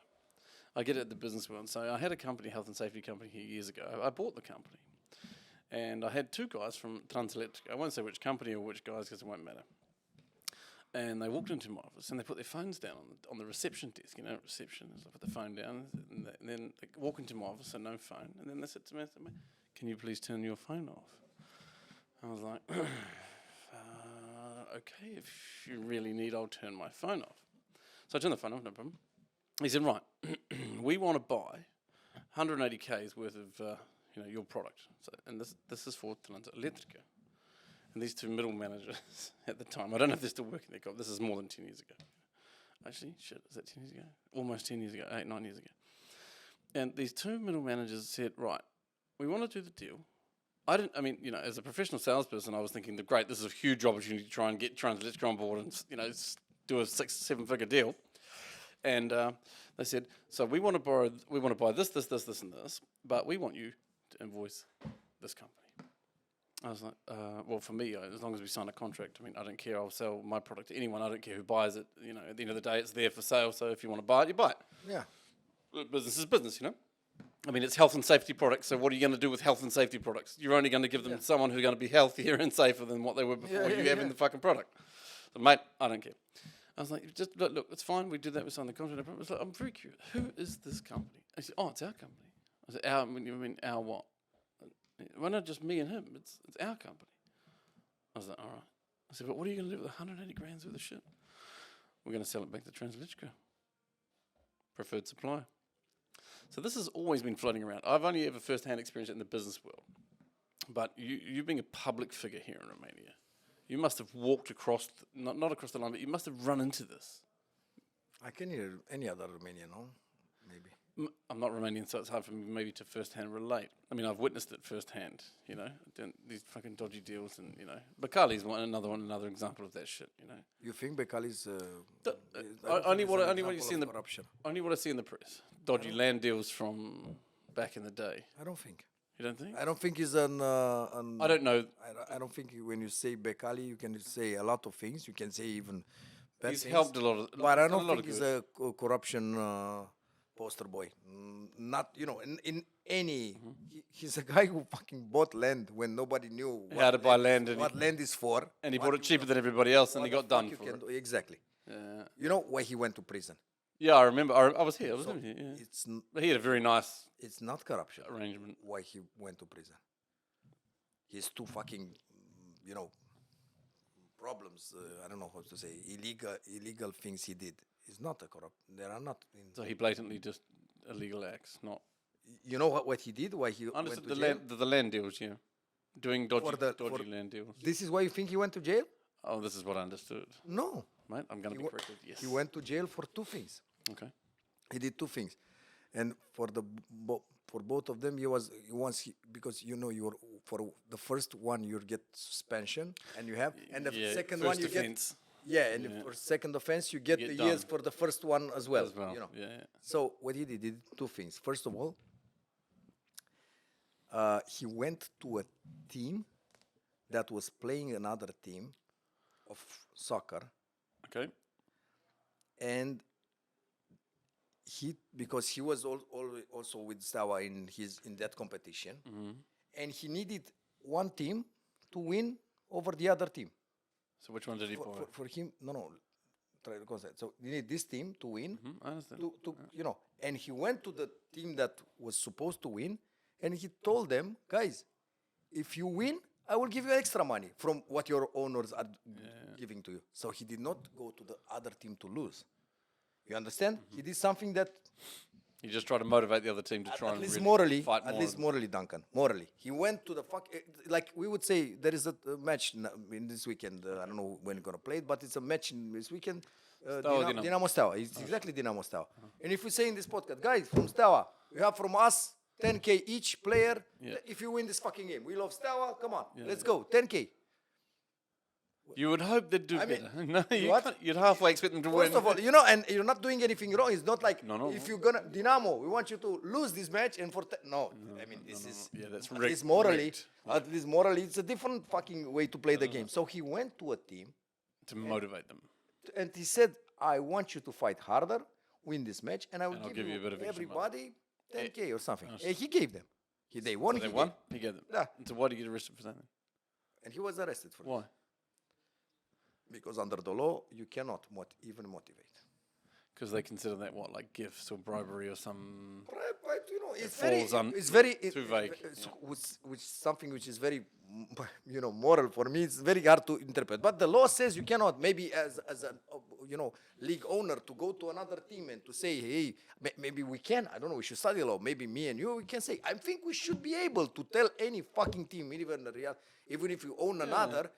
I get it at the business world. So I had a company, health and safety company here years ago. I bought the company. And I had two guys from Transelectrica. I won't say which company or which guys because it won't matter. And they walked into my office and they put their phones down on the reception desk, reception. So I put the phone down and then they walk into my office and no phone. And then they said to me, can you please turn your phone off? I was like, okay, if you really need, I'll turn my phone off. So I turned the phone off, no problem. He said, right, we want to buy 180 Ks worth of your product. So, and this is for Transelectrica. And these two middle managers at the time, I don't know if they're still working there, this is more than 10 years ago. Actually, shit, is that 10 years ago? Almost 10 years ago, 8, 9 years ago. And these two middle managers said, right, we want to do the deal. As a professional salesperson, I was thinking, great, this is a huge opportunity to try and get Transelectrica on board and, do a 6-7 figure deal. And they said, so we want to buy this, and this, but we want you to invoice this company. I was like, well, for me, as long as we sign a contract, I don't care. I'll sell my product to anyone. I don't care who buys it. At the end of the day, it's there for sale. So if you want to buy it, you buy it. Yeah. Business is business, it's health and safety products. So what are you going to do with health and safety products? You're only going to give them someone who's going to be healthier and safer than what they were before you have in the fucking product. So, mate, I don't care. I was like, just look, it's fine. We did that. We signed the contract. I was like, I'm very curious. Who is this company? I said, it's our company. I said, our? You mean our what? Well, not just me and him. It's our company. I was like, all right. I said, but what are you going to do with 180 grand worth of shit? We're going to sell it back to Transelectrica. Preferred supplier. So this has always been floating around. I've only ever first-hand experienced it in the business world. But you being a public figure here in Romania, you must have walked across, not across the line, but you must have run into this I can hear any other Romanian, no? Maybe. I'm not Romanian, so it's hard for me maybe to first-hand relate. I mean, I've witnessed it firsthand, these fucking dodgy deals and, Bakali's another example of that shit, You think Becali's... Only what you see in the corruption. only what I see in the press. Dodgy land deals from back in the day. I don't think. You don't think? I don't think he's an... I don't know. I don't think when you say Becali, you can say a lot of things. You can say even bad He's things. helped a lot of. But I done don't a lot think of he's good. a corruption poster boy. Not, in any... He's a guy who fucking bought land when nobody knew How to buy land, and what land is for. and he what bought it you- cheaper than everybody else, and what he the got fuck done you for can it. do. Exactly. Yeah. You know why he went to prison? Yeah, I remember. I was here. I was in here. Yeah. But he had a very nice It's not corruption. arrangement. Why he went to prison? His two fucking, problems. I don't know how to say illegal things he did. It's not a corrupt. There are not. So he blatantly just illegal acts, not. You know what he did? Why he went Understood to the jail? land, the land deals, yeah. Doing dodgy for- land deals. This is why you think he went to jail? Oh, this is what I understood. No. Mate, I'm going to be wa- corrected. Yes. He went to jail for two things. Okay. He did two things, and for both of them, because you're for the first one you get suspension, and the Yeah, second first one you offense. get for second offense you get get the years done. for the first one as well. Yeah. So what he did two things. First of all, he went to a team that was playing another team of soccer, Okay. and because he was also with Steaua in that competition, and he needed one team to win over the other team. So which one did he buy? For him, no, try to concept. So you need this team to win, I understand. and he went to the team that was supposed to win, and he told them, guys, if you win, I will give you extra money from what your owners are giving to you. So he did not go to the other team to lose. You understand? He did something that You just try to motivate the other team to try at and least really morally, fight more. at least morally, Duncan, morally. He went to the like we would say there is a match in this weekend. I don't know when you're gonna play it, but it's a match in this weekend. Dinamo. Dinamo Steaua. It's exactly Dinamo Steaua. And if we say in this podcast, guys, from Steaua, we have from us 10K each player. Yeah. If you win this fucking game, we love Steaua. Come on, let's go, 10K. You would hope they'd do I mean, better. No, you what? can't. You'd halfway expect them to win. First of all, and you're not doing anything wrong. It's not like No. if you're gonna Dinamo, we want you to lose this match and for no. I mean, this is Yeah, that's at rigged. least morally. rigged. At least morally, it's a different fucking way to play the game. So he went to a team To motivate them. and he said, "I want you to fight harder, win this match, and I will And I'll give give you a bit of extra everybody 10K or something." And he gave them. They won. They he won. gave. He gave them. Yeah. And so why did you get arrested for that? Then? And he was arrested for it. Why? Because under the law, you cannot even motivate. Because they consider that what, like gifts or bribery or some. But it's falls very too vague, which something which is very moral for me. It's very hard to interpret. But the law says you cannot. Maybe as a league owner to go to another team and to say, hey, maybe we can. I don't know. We should study law. Maybe me and you we can say. I think we should be able to tell any fucking team, even if you own another,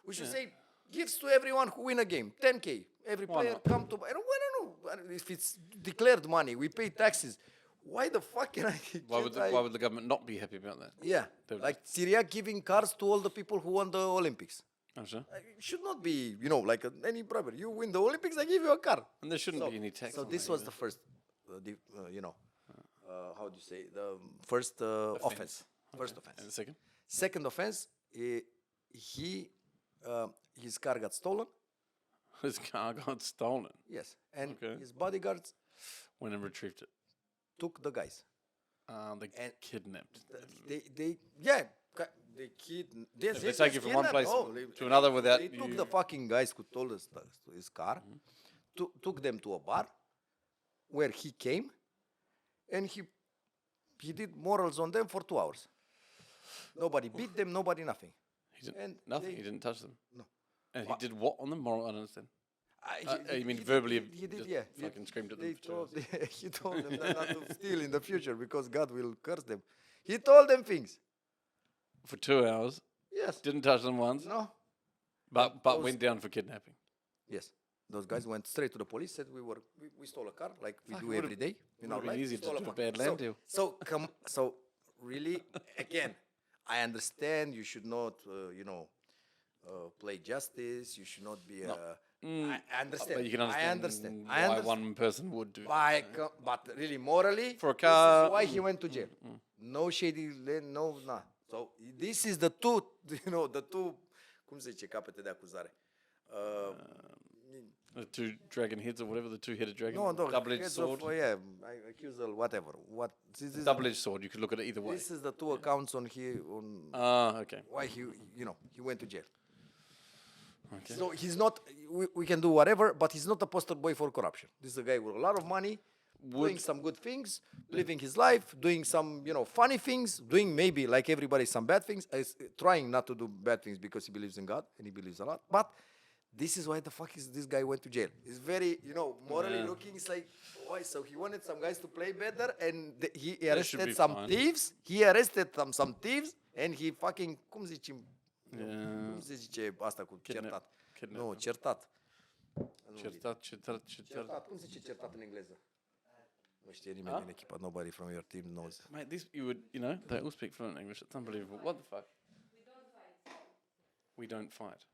we should say gifts to everyone who win a game. 10K. Every Why player not? come to. I don't know if it's declared money. We pay taxes. Why the fuck can I? Why would the government not be happy about that? Yeah, They would like Syria giving cars to all the people who won the Olympics. I'm sure. It should not be, like any bribery. You win the Olympics, I give you a car. And there shouldn't be any tax. So on this that was either. the first, how do you say, the first offense. First offense. And the second? Second offense, his car got stolen. His car got stolen. Yes, and Okay. his bodyguards Went and retrieved it. took the guys. They And- kidnapped. They If they take you from one place to another without They took you- the fucking guys who told us his car, took them to a bar where he came, and he did morals on them for 2 hours. Nobody beat them, nobody nothing. He didn't, and nothing. they- He didn't touch them. No. And he did what on them? Moral? I don't understand. You mean he verbally He did, just yeah. fucking screamed at them They for 2 hours? he told them that not to steal in the future because God will curse them. He told them things. For 2 hours. Yes. Didn't touch them once. No. But those- went down for kidnapping. Yes. Those guys went straight to the police, said we stole a car like we do would've- every day. You know, would've been like easier to stole do a car. bad land deal. So really, again, I understand you should not, play justice. You should not be. I understand. But you can I understand understand. why one person would do that. But really, morally, For a this car- is why he went to jail. No shady, no, nah. So this is the two, the two, cum se zice, capete de acuzare. The two dragon heads or whatever, the two-headed dragon, No, double-edged heads sword. accusal, whatever. What? This is Double-edged sword. You could look at it either way. this is the two accounts on here on Okay. why he went to jail. Okay. So he's not. We can do whatever, but he's not a poster boy for corruption. This is a guy with a lot of money, doing some good things, living his life, doing some funny things, doing maybe like everybody some bad things. Trying not to do bad things because he believes in God and he believes a lot. But this is why the fuck is this guy went to jail. It's very morally looking. It's like why? So he wanted some guys to play better, and he should arrested be some fine. thieves. He arrested some thieves, and he fucking cum zicem. Yeah. Cum se zice asta cu certat? Kidnap. Nu, certat. Certat. Cum se zice certat în engleză? Nu știe nimeni din echipă. Nobody from your team knows. Mate, these they all speak fluent English. It's unbelievable. What the fuck? We don't fight.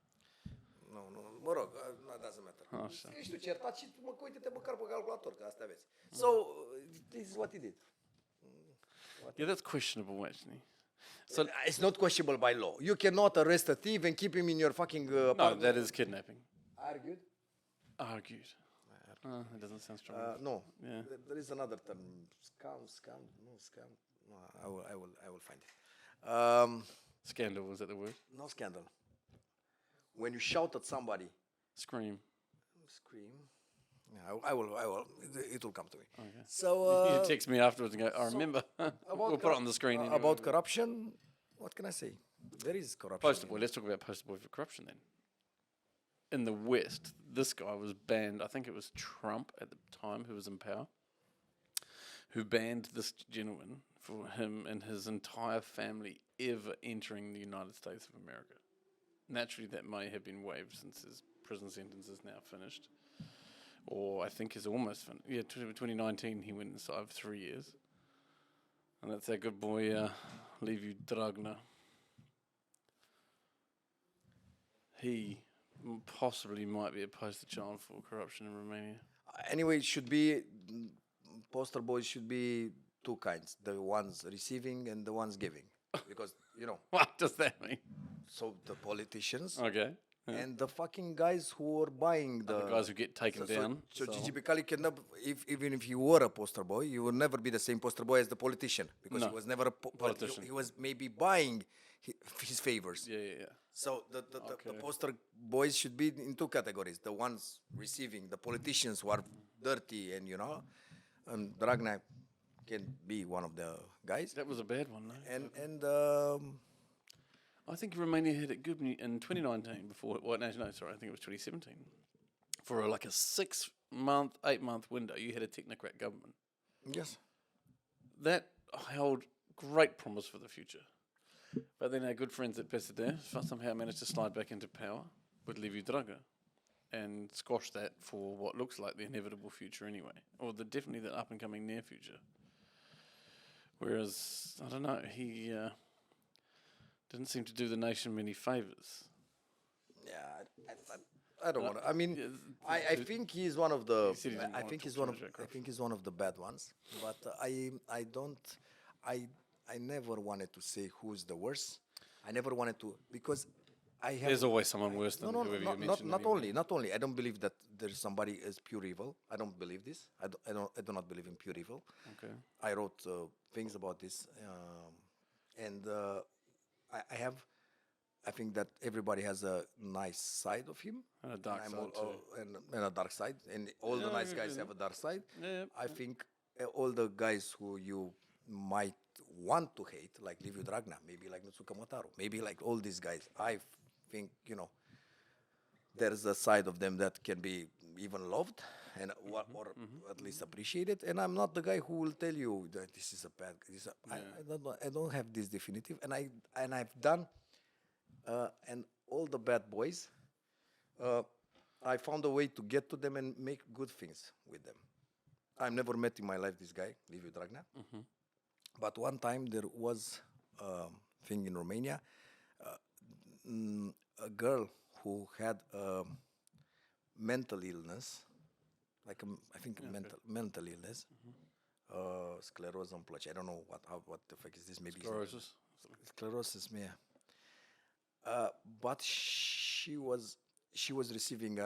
Nu, mă rog, doesn't matter. Așa. Ești tu certat și uite-te măcar pe calculator, că asta aveți. So, this is what he did. Yeah, that's questionable, actually. So It's not questionable by law. You cannot arrest a thief and keep him in your fucking no, apartment. that is kidnapping. Argued? Argued. It doesn't sound strong. No. Yeah. There is another term. Scam. No, scam. No, I will find it. Scandal, was that the word? No scandal. When you shout at somebody, Scream. scream. Yeah, I will. It will come to me. Okay. So You text me afterwards and go, I remember. We'll put it on the screen. Anyway. about corruption. What can I say? There is corruption. Poster boy. Let's talk about poster boy for corruption then. In the West, this guy was banned. I think it was Trump at the time who was in power, who banned this gentleman for him and his entire family ever entering the United States of America. Naturally, that may have been waived since his prison sentence is now finished. Or I think is almost finished. Yeah, 2019 he went inside for 3 years. And that's our good boy, Levi Dragna. He possibly might be a poster child for corruption in Romania. Anyway, it should be poster boys should be two kinds: the ones receiving and the ones giving, because What does that mean? So the politicians Okay. Yeah. and the fucking guys who are buying The guys who get taken down. So Gigi Becali can never, even if you were a poster boy, you will never be the same poster boy as the politician, because No. he was never a Politician. He was maybe buying his favors. Yeah. So the poster boys should be in two categories: the ones receiving, the politicians who are dirty, and Dragna can be one of the guys. That was a bad one, though. And I think Romania had it good in 2019 before. Well, no, sorry, I think it was 2017. For like a 6-month, 8-month window, you had a technocrat government. yes, That held great promise for the future. But then our good friends at PSD somehow managed to slide back into power with Levi Dragna and squash that for what looks like the inevitable future anyway, or definitely the up-and-coming near future. Whereas, I don't know, he didn't seem to do the nation many favours. yeah, I don't want to. I mean, I think he's one of the. said he didn't I want think to he's talk one too of. much about I think he's one of the bad ones. But I don't. I never wanted to say who's the worst. I never wanted to, because I have. There's always someone worse than whoever you mentioned. Not only. I don't believe that there's somebody as pure evil. I don't believe this. I do not believe in pure evil. Okay. I wrote things about this, and I have. I think that everybody has a nice side of him, And a dark I'm side too. and a dark side, and all the nice guys have a dark side. Yeah. I think all the guys who you might want to hate, like Liviu Dragna, maybe like Nutsuka Motaru, maybe like all these guys, I think, there's a side of them that can be even loved and or at least appreciated. And I'm not the guy who will tell you that this is a bad. I don't have this definitive, and I've done, and all the bad boys. I found a way to get to them and make good things with them. I've never met in my life this guy, Liviu Dragnea. But one time there was a thing in Romania, a girl who had a mental illness, like I think mental illness, sclerosis îmi place. I don't know what the fuck is this. Maybe Sclerosis. Sclerosis, yeah. But she was receiving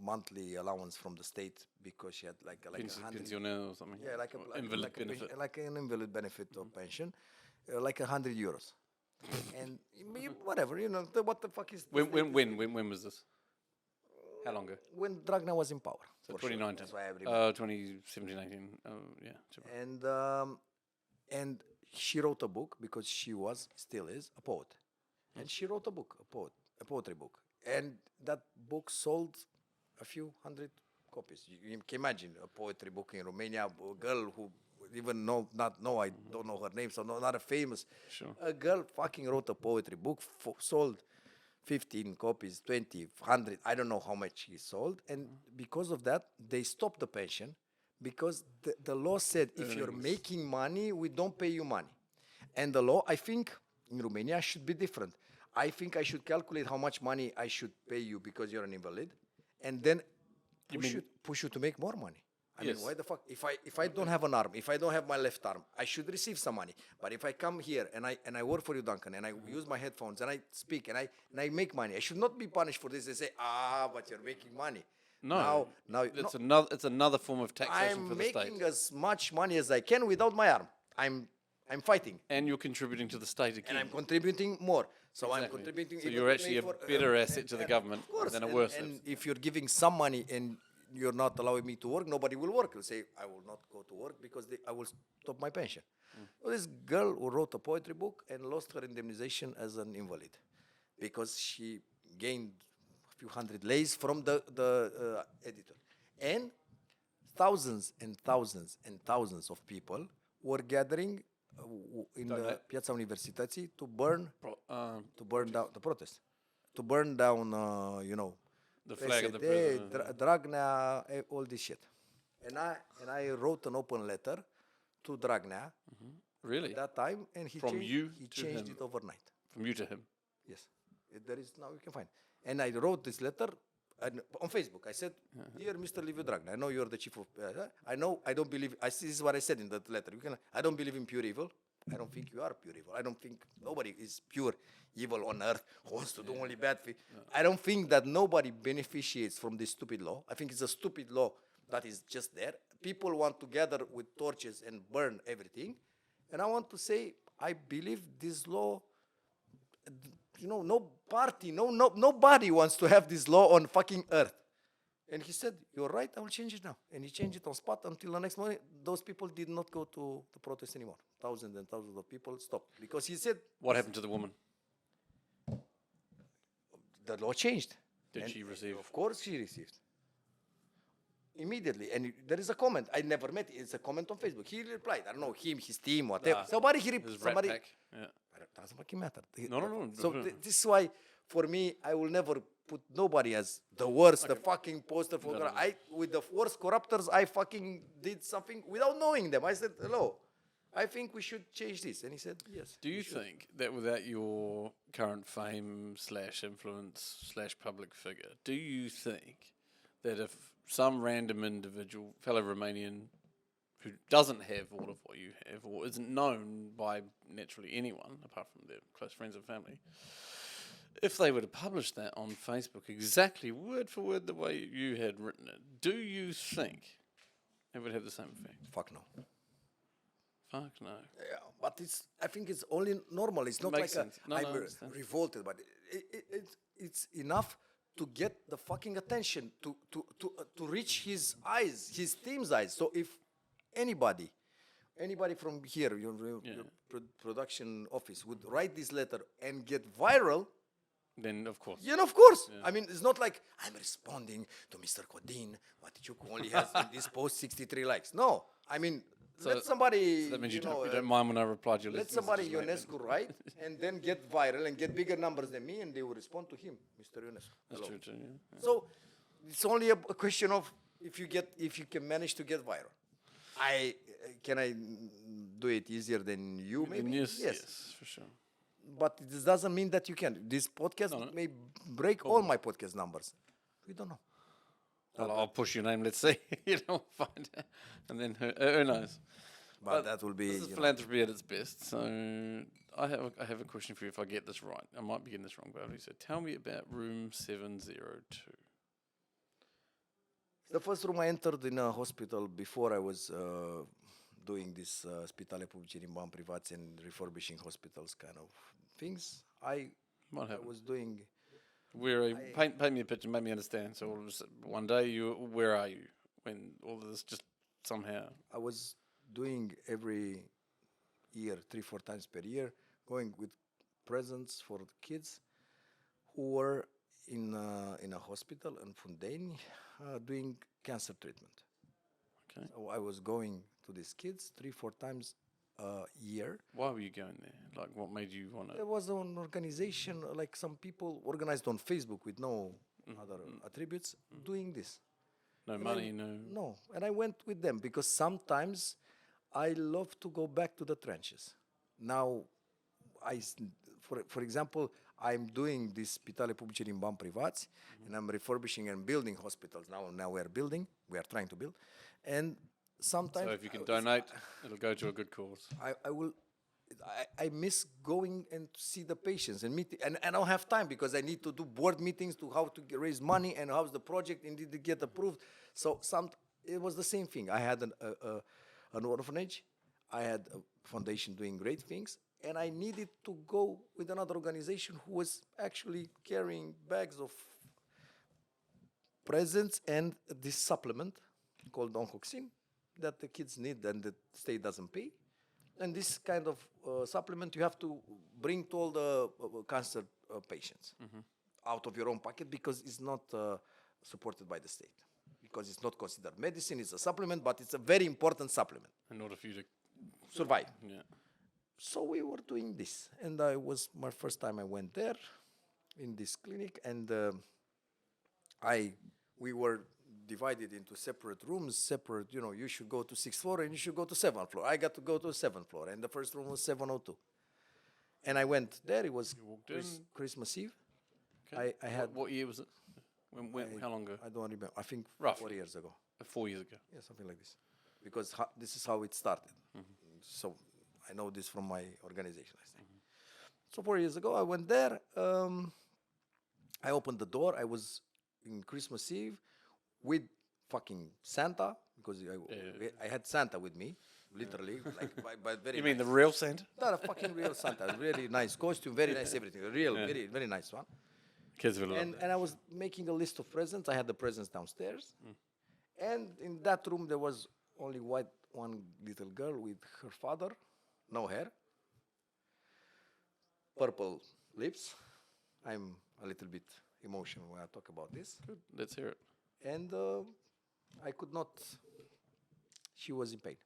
monthly allowance from the state because she had like a Pensioner or something. yeah, like invalid benefit. like an invalid benefit of pension, like €100. And whatever, what the fuck is When was this? How long ago? when Dragnea was in power. So for sure. 2019. That's why I remember. 2017, 18. Yeah. And she wrote a book because she still is a poet, and she wrote a poetry book, and that book sold a few hundred copies. You can imagine a poetry book in Romania, a girl who even I don't know her name, so not a famous. Sure. A girl fucking wrote a poetry book, sold 15 copies, 20, 100, I don't know how much he sold. And because of that, they stopped the pension because the law said if you're making money, we don't pay you money. And the law, I think, in Romania should be different. I think I should calculate how much money I should pay you because you're an invalid, and then push you to make more money. I mean, why the fuck? If I don't have an arm, if I don't have my left arm, I should receive some money. But if I come here and I work for you, Duncan, and I use my headphones and I speak and I make money, I should not be punished for this. They say, but you're making money. No, it's another form of taxation for the state. I'm making as much money as I can without my arm. I'm fighting. And you're contributing to the state again. And I'm contributing more. So Exactly. I'm contributing. So you're actually a better asset to the government than a worse. And if you're giving some money and you're not allowing me to work, nobody will work. You'll say, I will not go to work because I will stop my pension. So this girl who wrote a poetry book and lost her indemnization as an invalid because she gained a few hundred leis from the editor. And thousands and thousands and thousands of people were gathering in the Piața Universității to burn down the protest, to burn down, the flag of the PSD, president. Dragnea, all this shit. And I wrote an open letter to Dragnea Really? at that time, and he From you changed to him? it overnight. From you to him. Yes, there is now you can find. And I wrote this letter on Facebook. I said, "Dear Mr. Liviu Dragnea, I know you're the chief of. I know I don't believe. This is what I said in that letter. I don't believe in pure evil. I don't think you are pure evil. I don't think nobody is pure evil on earth who wants to do only bad things. I don't think that nobody beneficiates from this stupid law. I think it's a stupid law that is just there. People want to gather with torches and burn everything. And I want to say, I believe this law, no party, nobody wants to have this law on fucking earth. And he said, you're right, I will change it now. And he changed it on spot until the next morning. Those people did not go to the protest anymore. Thousands and thousands of people stopped. Because he said... What happened to the woman? The law changed. Did she receive? Of course she received. Immediately. And there is a comment. I never met it. It's a comment on Facebook. He replied. I don't know, him, his team, whatever. Somebody... His rat pack. Yeah. Doesn't fucking matter. No. So this is why, for me, I will never put nobody as the worst, the fucking poster for... With the worst corruptors, I fucking did something without knowing them. I said, hello, I think we should change this. And he said, yes. Do you think that without your current fame / influence / public figure, do you think that if some random individual, fellow Romanian, who doesn't have all of what you have or isn't known by naturally anyone apart from their close friends and family, if they were to publish that on Facebook exactly word for word the way you had written it, do you think it would have the same effect? Fuck no. Fuck no. Yeah, but I think it's only normal. It's not Makes like sense. No, I'm I understand. revolted, but it's enough to get the fucking attention, to reach his eyes, his team's eyes. So if anybody from here, your production office, would write this letter and get viral, then of course. of course. Yeah. I mean, it's not like I'm responding to Mr. Codin Maticiuc, who only has in this post 63 likes. No, I mean, let somebody, So that means you, you know, don't mind when I reply to your let messages, somebody mate, then. UNESCO write and then get viral and get bigger numbers than me, and they will respond to him, Mr. UNESCO. That's Hello. true too, yeah. So it's only a question of if you can manage to get viral. Can I do it easier than you? Maybe Yes, for sure. But this doesn't mean that you can. This podcast may break all my podcast numbers. We don't know. Well, I'll push your name. Let's see. Find out, and then who knows? But that will be This is philanthropy at its best. So I have a question for you. If I get this right, I might be getting this wrong, but so tell me about room 702. The first room I entered in a hospital before I was doing this spitale publice din bani privați and refurbishing hospitals kind of things. I was doing. Where are you? Paint me a picture, make me understand. So one day, where are you when all of this just somehow? I was doing every year, 3-4 times per year, going with presents for the kids who were in a hospital in Fundeni doing cancer treatment. Okay. So I was going to these kids 3-4 times a year. Why were you going there? Like, what made you want to? There was an organization, like some people organized on Facebook with no other attributes, doing this. No money, no. No, and I went with them because sometimes I love to go back to the trenches. Now, for example, I'm doing this spitale publice din bani privați, and I'm refurbishing and building hospitals. Now we are trying to build, and sometimes. So if you can donate, it'll go to a good cause. I miss going and to see the patients and meet, and I don't have time because I need to do board meetings to how to raise money and how's the project and did it get approved. So it was the same thing. I had an orphanage, I had a foundation doing great things, and I needed to go with another organization who was actually carrying bags of presents and this supplement called oncoxin that the kids need and the state doesn't pay. And this kind of supplement you have to bring to all the cancer patients out of your own pocket because it's not supported by the state. Because it's not considered medicine, it's a supplement, but it's a very important supplement. In order for you to survive. Yeah. So we were doing this. And was my first time I went there in this clinic. And we were divided into separate rooms, separate, you should go to 6th floor and you should go to 7th floor. I got to go to 7th floor, and the first room was 702. And I went there, it was Christmas Eve. Okay. I had... What year was it? How long ago? I don't remember. I think Roughly. 4 years ago. 4 years ago. Yeah, something like this. Because this is how it started. So I know this from my organization, I think. So 4 years ago, I went there. I opened the door. I was in Christmas Eve with fucking Santa, because I had Santa with me, literally. But very You mean nice. the real Santa? Not a fucking real Santa. Really nice costume, very nice everything. Very, very nice one. Kids will love And I was making a list of presents. I had the presents downstairs. And in that room, there was only one little girl with her father, no hair, purple lips. I'm a little bit emotional when I talk about this. Good. Let's hear it. And I could not. She was in pain.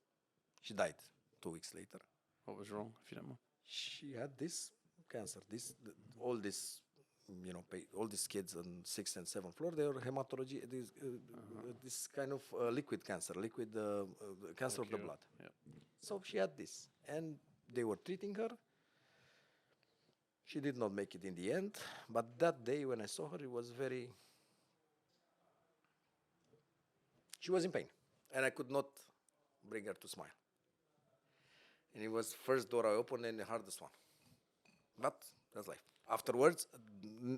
She died 2 weeks later. What was wrong, if you don't mind? She had this cancer. All these kids on 6th and 7th floor, they were hematology. This kind of liquid cancer, cancer of the blood. Yeah. So she had this, and they were treating her. She did not make it in the end, but that day when I saw her, it was very. She was in pain, and I could not bring her to smile. And it was first door I opened and the hardest one. But that's life. Afterwards,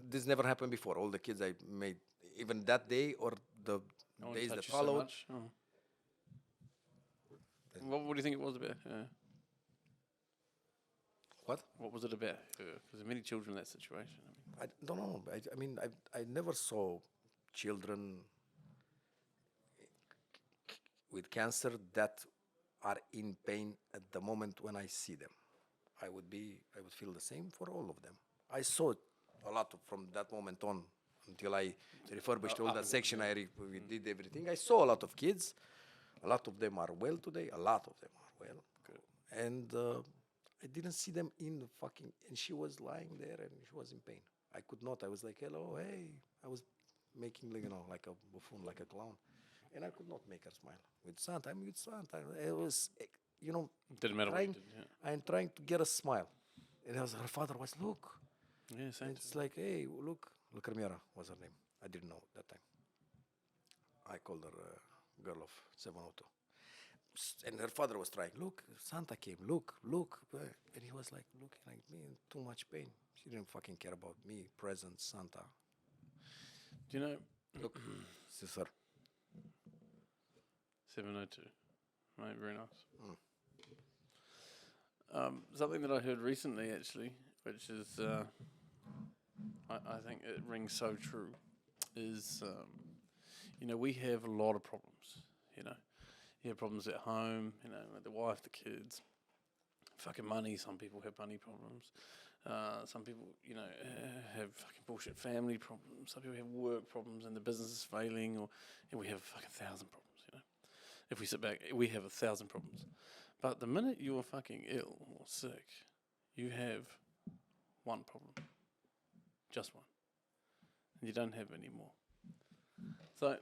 this never happened before. All the kids I made, even that day or the days that followed. So much. What do you think it was about? What? What was it about? Because there are many children in that situation. I don't know. I never saw children with cancer that are in pain at the moment when I see them. I would feel the same for all of them. I saw a lot from that moment on until I refurbished all that section. We did everything. I saw a lot of kids. A lot of them are well today. A lot of them are. well. And I didn't see them in the fucking, and she was lying there and she was in pain. I could not. I was like, hello, hey. I was making, like, like a buffoon, like a clown. And I could not make her smile. With Santa, I'm with Santa. It was, Didn't matter what you did. Yeah. I'm trying to get a smile. And her father was, look. Yeah, same. It's like, hey, look. Lucramiera was her name. I didn't know that time. I called her girl of 702. And her father was trying, look, Santa came, look. And he was like, looking like me in too much pain. She didn't fucking care about me, present, Santa. Do you know? Look, sister. 702. Right, very nice. Something that I heard recently, actually, which is, I think it rings so true, is, we have a lot of problems, You have problems at home, with the wife, the kids, fucking money. Some people have money problems. Some people, have fucking bullshit family problems. Some people have work problems and the business is failing, or we have fucking 1,000 problems, If we sit back, we have 1,000 problems. But the minute you're fucking ill or sick, you have one problem. Just one. And you don't have any more. So,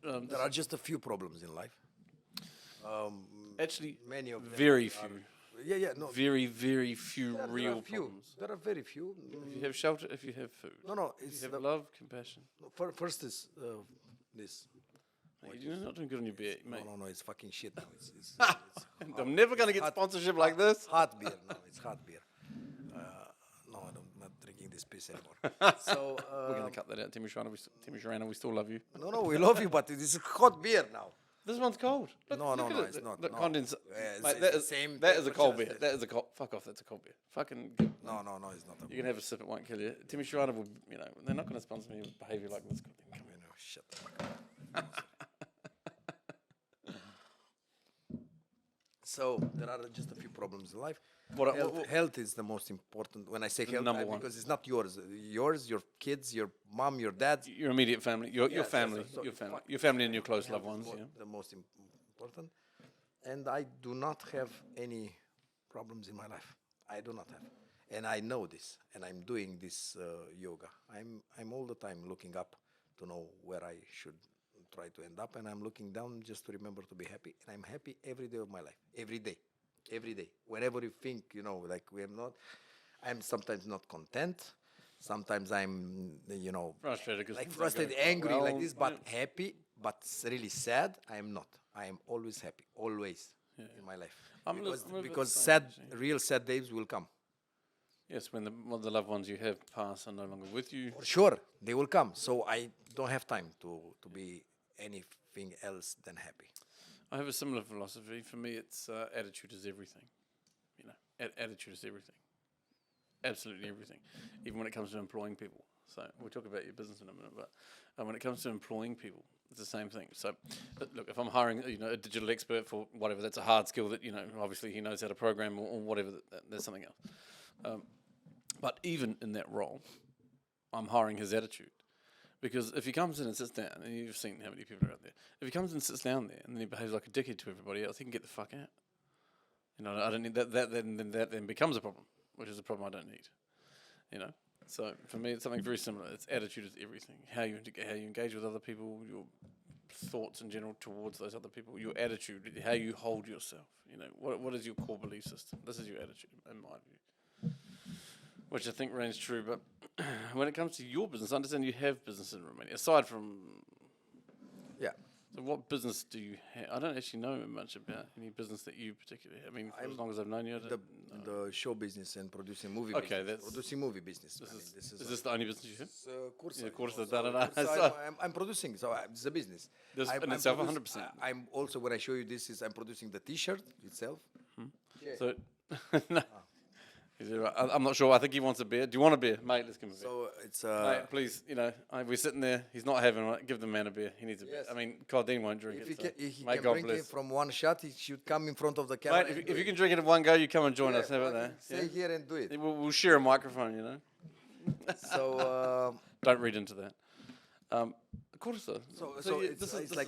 There are just a few problems in life. Actually, many of them very are, few. No. Very, very few real few. problems. There are very few. If you have shelter, if you have food. No, If it's you have love, compassion. first is this. You're not doing good on your beer, mate. No, it's fucking shit now. It's I'm never going to get hot. sponsorship like this. Hot beer. No, it's hot beer. No, I'm not drinking this piss anymore. So We're going to cut that out, Timmy Sharana. We still love you. No, we love you, but it is hot beer now. This one's cold. No, It's not. The No. condens. It's Mate, the same that is a cold beer. temperature as That is a cold. Fuck off. That's a cold beer. Fucking. No, it's not. You can have a sip. It won't kill you. Timmy Sharana will. They're not going to sponsor me with behaviour like this. Come on. Shut the fuck up. So there are just a few problems in life. Health is the most important. When I say health, number one. because it's not yours. Yours, your kids, your mom, your dad. Your immediate family. Your family. so Your family. Your family and your close loved ones. Health is Yeah. the most important. And I do not have any problems in my life. I do not have. And I know this. And I'm doing this yoga. I'm all the time looking up to know where I should try to end up, and I'm looking down just to remember to be happy. And I'm happy every day of my life. Every day. Whenever you think, like I'm sometimes not content. Sometimes I'm, Frustrated. frustrated, angry like this, but happy, but really sad. I am not. I am always happy, always in my life. Because real sad days will come. Yes, when the loved ones you have pass are no longer with you. For sure, they will come. So I don't have time to be anything else than happy. I have a similar philosophy. For me, it's attitude is everything. Attitude is everything. Absolutely everything. Even when it comes to employing people. So we'll talk about your business in a minute, but when it comes to employing people, it's the same thing. So look, if I'm hiring a digital expert for whatever, that's a hard skill that obviously he knows how to program or whatever. There's something else. But even in that role, I'm hiring his attitude. Because if he comes in and sits down, and you've seen how many people are out there, if he comes in and sits down there and then he behaves like a dickhead to everybody else, he can get the fuck out. I don't need that. That then becomes a problem, which is a problem I don't need. So for me, it's something very similar. It's attitude is everything. How you engage with other people, your thoughts in general towards those other people, your attitude, how you hold yourself. What is your core belief system? This is your attitude, in my view. Which I think reigns true, but when it comes to your business, I understand you have business in Romania. Aside from... Yeah. So what business do you have? I don't actually know much about any business that you particularly have. I mean, for as long as I've known you, the show business and producing movie okay, business. Producing movie business. Is this the only business you have? I'm producing, so it's a business. In itself, 100%. I'm also, when I show you this, I'm producing the T-shirt itself. Yeah. So, no. I'm not sure. I think he wants a beer. Do you want a beer? Mate, let's give him a beer. So it's... Mate, please, we're sitting there. He's not having one. Give the man a beer. He needs a beer. I mean, Codin won't drink if it. If he may can God drink bless. it from one shot, he should come in front of the camera. Mate, if you can drink it in one go, you come and join us. How about that? Stay here and do it. We'll share a microphone, So... Don't read into that. Corsa. So yeah, it's like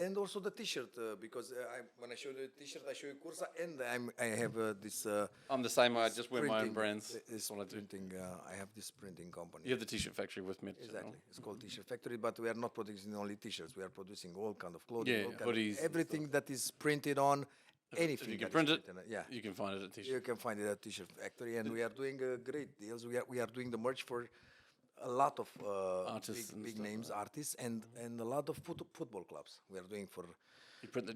and also the T-shirt because when I show you the T-shirt, I show you Corsa, and I have this. I'm the same way. I just wear my own printing, brands. This That's all I do. printing. I have this printing company. You have the T-shirt factory with me. Exactly. It's called T-shirt factory, but we are not producing only T-shirts. We are producing all kind of clothing, Yeah, all kind hoodies of, and everything that is printed on. Anything If you can that print is it, printed on, yeah. you can find it at T-shirt. You can find it at T-shirt factory, and we are doing great deals. We are doing the merch for a lot of Artists and big stuff, names, artists, and a lot of football clubs. We are doing for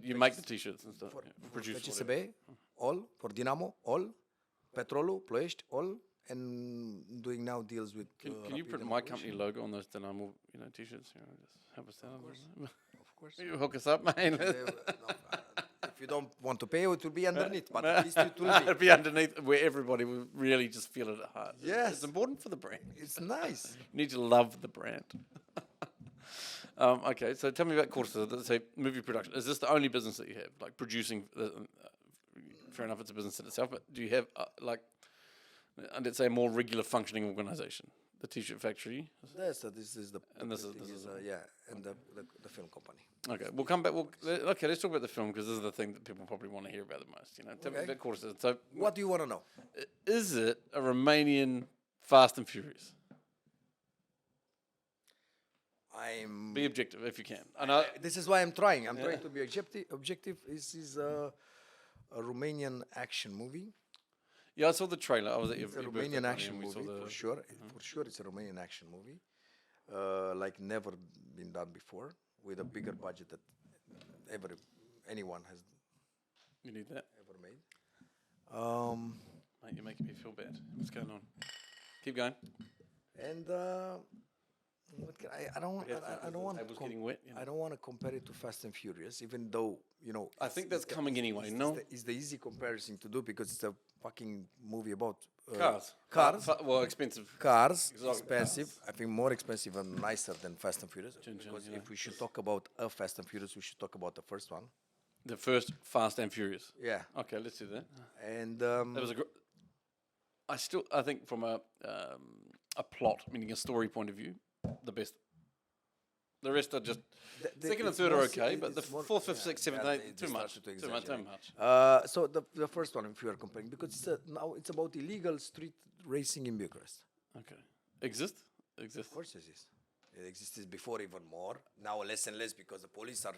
You make the T-shirts and stuff. Yeah. Produce whatever. FCSB, all for Dinamo, all Petrolul, Ploiești, all, and doing now deals with. Can you Rapid print and my Ploiești. company logo on those Danamo, T-shirts? Just help us out. Of course. You hook us up, man. If you don't want to pay, it will be underneath, but at least it will be. It'd be underneath where everybody will really just feel it at heart. Yes. It's important for the brand. It's nice. You need to love the brand. Okay, so tell me about Corsa. So movie production. Is this the only business that you have? Like producing, fair enough, it's a business in itself, but do you have let's say a more regular functioning organization? The T-shirt factory? This is the And this printing is and the film company. Okay, we'll come back. Okay, let's talk about the film because this is the thing that people probably want to hear about the most. Tell me Okay. about Corsa. So, What do you want to know? is it a Romanian Fast and Furious? Be objective if you can. I know. This is why I'm trying. I'm trying to be objective. This is a Romanian action movie. Yeah, I saw the trailer. I was at your It's a birthday Romanian party action and we saw movie the. for sure. For sure, it's a Romanian action movie, like never been done before, with a bigger budget that anyone has You need that. ever made. Mate, you're making me feel bad. What's going on? Keep going. And what can I don't want Table's getting wet. I don't want to compare it to Fast and Furious, even though I think that's coming anyway. No, it's the easy comparison to do because it's a fucking movie about cars. Cars. Well, expensive. Cars, Exotic expensive. I think more expensive and nicer than Fast and Furious. Because yeah. if we should talk about a Fast and Furious, we should talk about the first one. The first Fast and Furious. Yeah, Okay, let's do that. and That was I think from a plot, meaning a story point of view, the best. The rest are just second and it's third are more okay, si- but the it's more- fourth, fifth, yeah, sixth, seventh, yeah, eighth, they too much. started to Too much. Too exaggerate. much. So the first one, if you are comparing, because now it's about illegal street racing in Bucharest. Okay. Exist? Of course, it is. It existed before even more. Now less and less because the police are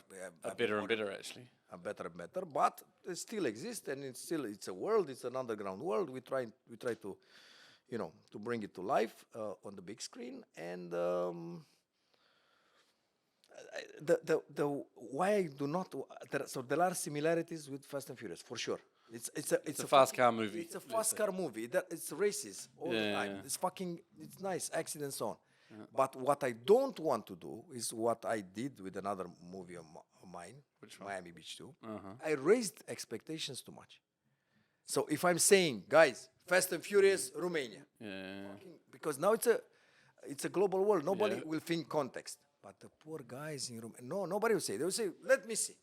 Better and better, actually. better and better. But it still exists, and it's a world. It's an underground world. We try to, to bring it to life on the big screen. And the why I do not. There are similarities with Fast and Furious for sure. It's a fast car movie, It's a let's fast car movie. It's races all the time. Yeah. It's nice, accidents on. But what I don't want to do is what I did with another movie of mine, Which one? Miami Beach 2. I raised expectations too much. So if I'm saying, guys, Fast and Furious, Romania, Yeah. because now it's a global world. Nobody Yeah. will think context. But the poor guys in Romania, no, nobody will say. They will say, let me see.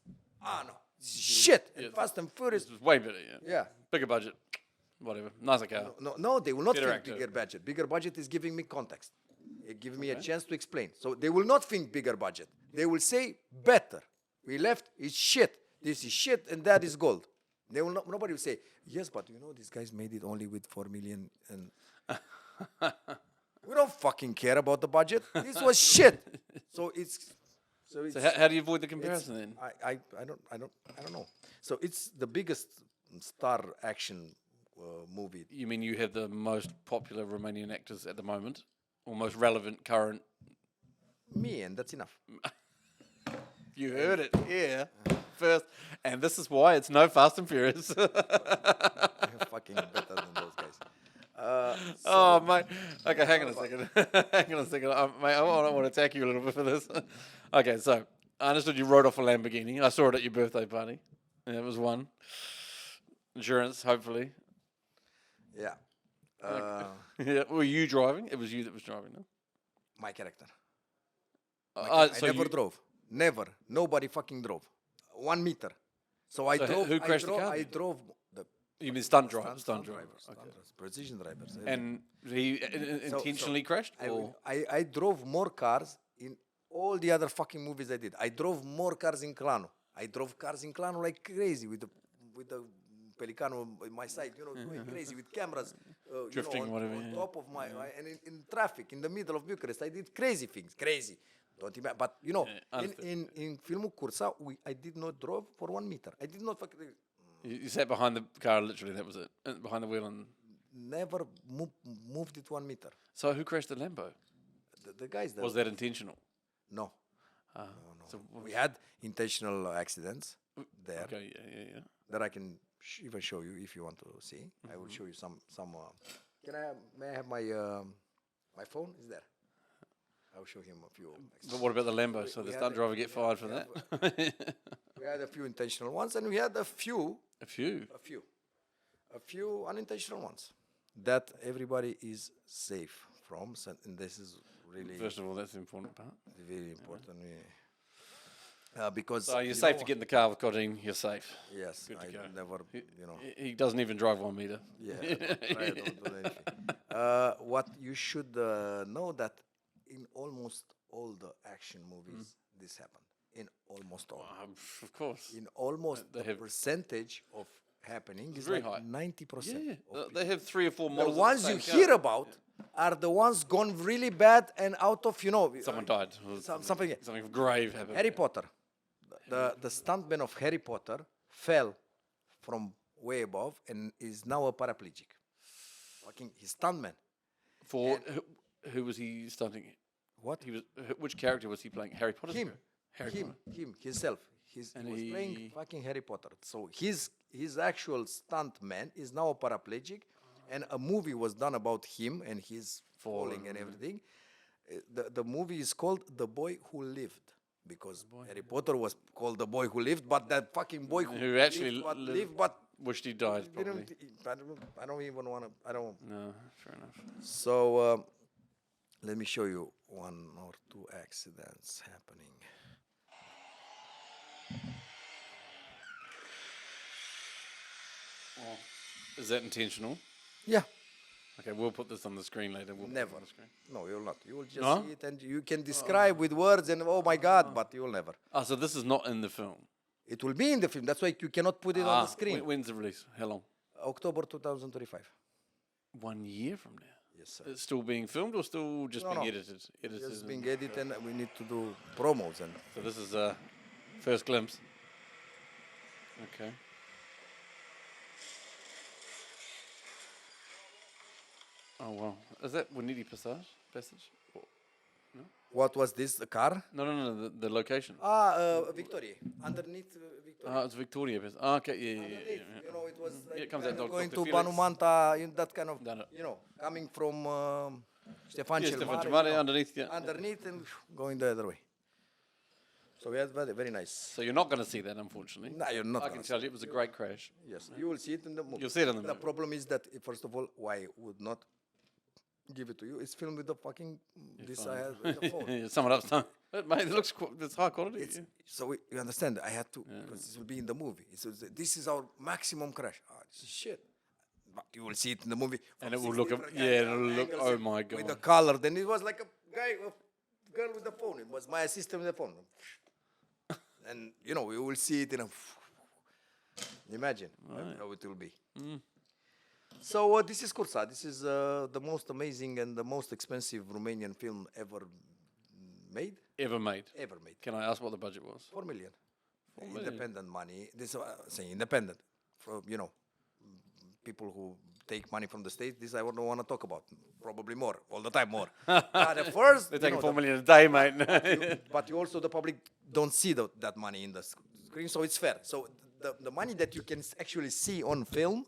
No, shit. And Fast and Furious, It's way better, yeah. yeah. Bigger budget. Whatever. Nicer car. No, they will not Better think actor. bigger budget. Bigger budget is giving me context. It gives me a chance to explain. So they will not think bigger budget. They will say better. We left, it's shit. This is shit and that is gold. They will not, nobody will say, yes, but these guys made it only with 4 million and we don't fucking care about the budget. This was shit. So So how do you avoid the comparison then? I don't know. So it's the biggest star action movie. You mean you have the most popular Romanian actors at the moment? Or most relevant current? Me, and that's enough. You heard it here first. And this is why it's no Fast and Furious. I'm fucking better than those guys. Oh, mate. Okay, hang on a second. Hang on a second. Mate, I want to attack you a little bit for this. Okay, so I understood you rode off a Lamborghini. I saw it at your birthday party. Yeah, it was one. Insurance, hopefully. Yeah. Yeah. Were you driving? It was you that was driving, no? My character. So I never drove. Never. Nobody fucking drove. 1 meter. So I So drove. who crashed the car? I drove the You mean stunt driver? stunt driver. drivers, Okay. precision drivers. And he intentionally crashed? Or? I drove more cars in all the other fucking movies I did. I drove more cars in Clano. I drove cars in Clano like crazy with the Pelicano on my side, going crazy with cameras, Drifting, on, whatever, on yeah. top of my, and in traffic in the middle of Bucharest, I did crazy things, crazy. Don't imagine, but in Filmul Cursa, I did not drove for 1 meter. I did not fucking. You sat behind the car, literally, that was it. Behind the wheel. And Never moved it 1 meter. so who crashed the Lambo? The guys that Was that intentional? no. No. So we had intentional accidents there Okay, yeah. that I can even show you if you want to see. I will show you some. May I have my phone? Is there? I will show him a few. But what about the Lambo? So the we stunt had driver get fired for that? We had a few intentional ones, and we had a few A few. unintentional ones that everybody is safe from. And this is really First of all, that's the important part. very important. Because So you're safe to get in the car with Codin, you're safe. Yes, Good to I go. never, He doesn't even drive 1 meter. Yeah, I don't do anything. What you should know that in almost all the action movies, this happened. In almost all. Of course. In almost They the have- percentage of happening is very like high. 90%. Yeah. They have 3 or 4 The models. of ones the you same hear car. about are the ones gone really bad and out of, Someone died. something. Something grave happened. Harry Potter. The stuntman of Harry Potter fell from way above and is now a paraplegic. Fucking, he's stuntman. For who was he stunting? What? Which character was he playing? Harry Potter. Him. Harry him himself. He was playing fucking Harry Potter. So his actual stuntman is now a paraplegic, and a movie was done about him and his falling and everything. The movie is called The Boy Who Lived, because Harry Potter was called The Boy Who Lived, but that fucking boy Who actually lived, but wished he died. Probably. I don't even want to. I don't. No, fair enough. So let me show you 1 or 2 accidents happening. Is that intentional? Yeah. Okay, we'll put this on the screen later. We'll put it Never. on the screen. No, you will not. You will just No? see it and you can describe with words and oh my God, but you will never. Ah, so this is not in the film. It will be in the film. That's why you cannot put it on the screen. When's the release? How long? October 2025. 1 year from now. Yes, sir. It's still being filmed or still just No, being no. edited? Just being edited and we need to do promos and So this is first glimpse. Okay. Oh wow, is that Winidi Passage? what was this? The car? No, the location. Victoria. Underneath Victoria. Ah, it's Victoria. Okay, yeah. Underneath, it was like it comes out going Dr. to Felix. Banumanta, that kind of, Done it. coming from Stefan Yes, Cel Stefan Mare, Cel Mare underneath, yeah. underneath and going the other way. So we had very, very nice. So you're not going to see that, unfortunately. No, you're not I gonna can tell you it was a great crash. Yes, you will see it in the movie. You'll see it in the The movie. problem is that, first of all, why would not give it to you? It's filmed with the fucking, this I have with the phone. Yeah, someone else done. Mate, it looks it's high quality. It's, so you understand, I had to, because this will be in the movie. So this is our maximum crash. This is shit. But you will see it in the movie. And from it will 6 look, different it'll look, angles oh and my with the God. color. Then it was like a girl with the phone. It was my assistant with the phone. And, we will see it in a... Imagine how it will be. So this is Cursa. This is the most amazing and the most expensive Romanian film ever made. Ever made. Ever made. Can I ask what the budget was? 4 million. 4 million. Independent money. This saying independent. For, people who take money from the States, this I don't want to talk about. Probably more. All the time more. But at first... They're taking 4 million a day, mate. But you also, the public don't see that money in the screen, so it's fair. So the money that you can actually see on film,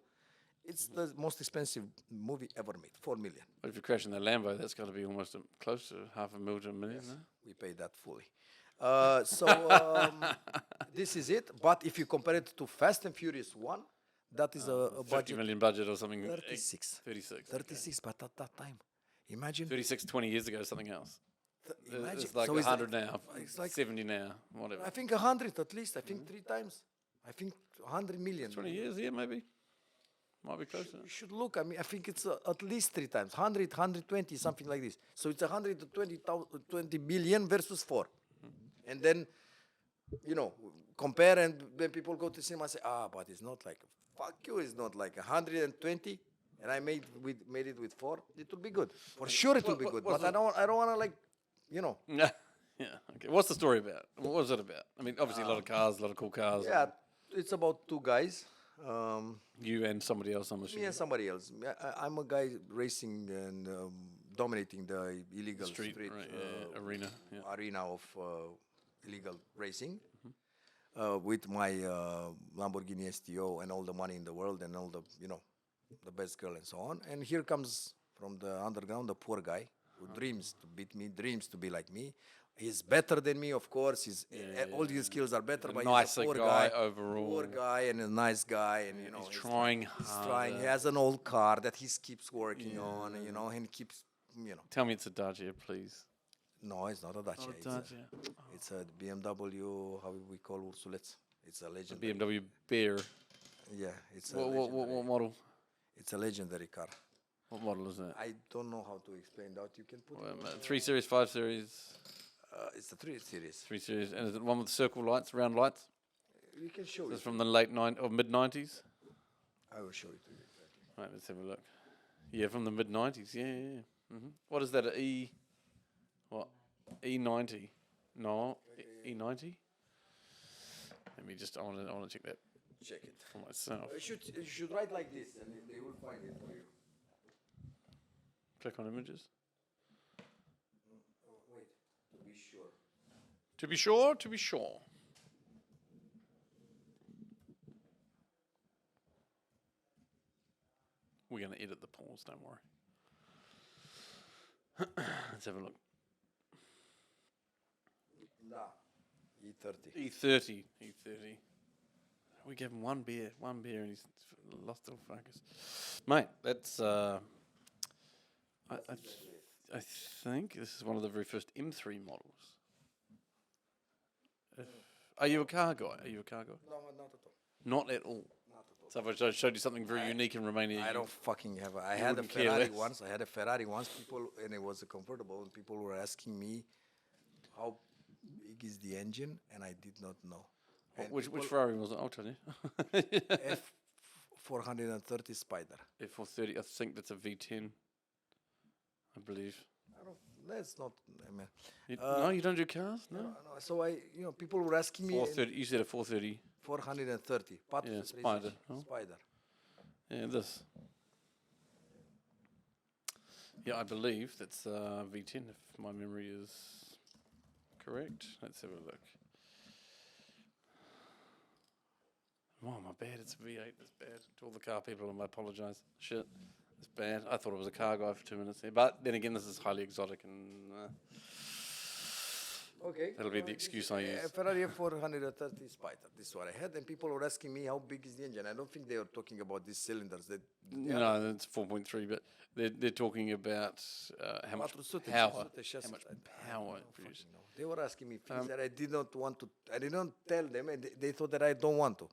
it's the most expensive movie ever made, 4 million. But if you're crashing the Lambo, that's got to be almost close to $500,000 to $1 million. No? We paid that fully. This is it. But if you compare it to Fast and Furious 1, that is a 50 budget million budget or something. 36. 36. 36, but at that time, imagine. 36 20 years ago, something else. Imagine. It's like So 100 now, it's like 70 now, whatever. I think 100 at least. I think 3 times. I think 100 million. 20 years, yeah, maybe. Might be closer. You should look. I mean, I think it's at least 3 times. 100, 120, something like this. So it's 120 billion versus 4. And then, compare, and when people go to cinema, say, but it's not like, fuck you, it's not like 120, and I made it with 4. It will be good. For sure it will be good. But I don't want to, like, Yeah. Yeah. Okay. What's the story about? What was it about? I mean, obviously a lot of cars, a lot of cool cars. Yeah, it's about 2 guys. You and somebody else, I'm assuming. Me and somebody else. I'm a guy racing and dominating the illegal Street, street right, arena. Yeah. arena of illegal racing with my Lamborghini STO and all the money in the world and all the the best girl and so on. And here comes from the underground the poor guy who dreams to beat me, dreams to be like me. He's better than me, of course. All his skills are better, but he's a poor guy overall. Poor guy and a nice guy, and He's trying hard. He's trying. He has an old car that he keeps working on, and keeps, Tell me it's a Dacia, please. No, it's not a Dacia. Oh, Dacia. It's a BMW. How we call Ursulets? It's a legendary. BMW Bear. Yeah, it's a What model? It's a legendary car. What model is that? I don't know how to explain that. You can put. 3 Series, 5 Series. It's a 3 Series. 3 Series, and is it one with circle lights, round lights? You can show It's it. from the late mid 90s. I will show it to you exactly. Right, let's have a look. Yeah, from the mid 90s. Yeah. What is that? An What? E90? No, E90. Let me just. I want to check that Check it. for myself. You should write like this, and they will find it for you. Click on images. Wait, to be sure. To be sure. To be sure. We're going to edit the pause, don't worry. Let's have a look. E30. E30. We gave him one beer, and he's lost all focus. Mate, that's, I think this is one of the very first M3 models. Are you a car guy? No, not at all. Not at all. So if I showed you something very unique in Romania, I don't fucking have. I had a wouldn't care Ferrari less. once. I had a Ferrari once. And it was a convertible. And people were asking me how big is the engine, and I did not know. And Which Ferrari was it? I'll tell you. F430 Spider. F430, I think that's a V10, I believe. That's not. I mean, No, you don't do cars? No? no. So people were asking me. 430, you said a 430. 430. Yeah, Spider. Huh? Spider. Yeah, this. Yeah, I believe that's V10, if my memory is correct. Let's have a look. Oh, my bad, it's a V8, that's bad. To all the car people, I apologise. Shit, it's bad. I thought it was a car guy for 2 minutes there. But then again, this is highly exotic and Okay. that'll be the excuse I use. Ferrari F430 Spider. This is what I had, and people were asking me how big is the engine. I don't think they were talking about these cylinders. No, it's 4.3, but they're talking about how much power it produces. They were asking me things that I did not want to. I did not tell them, and they thought that I don't want to.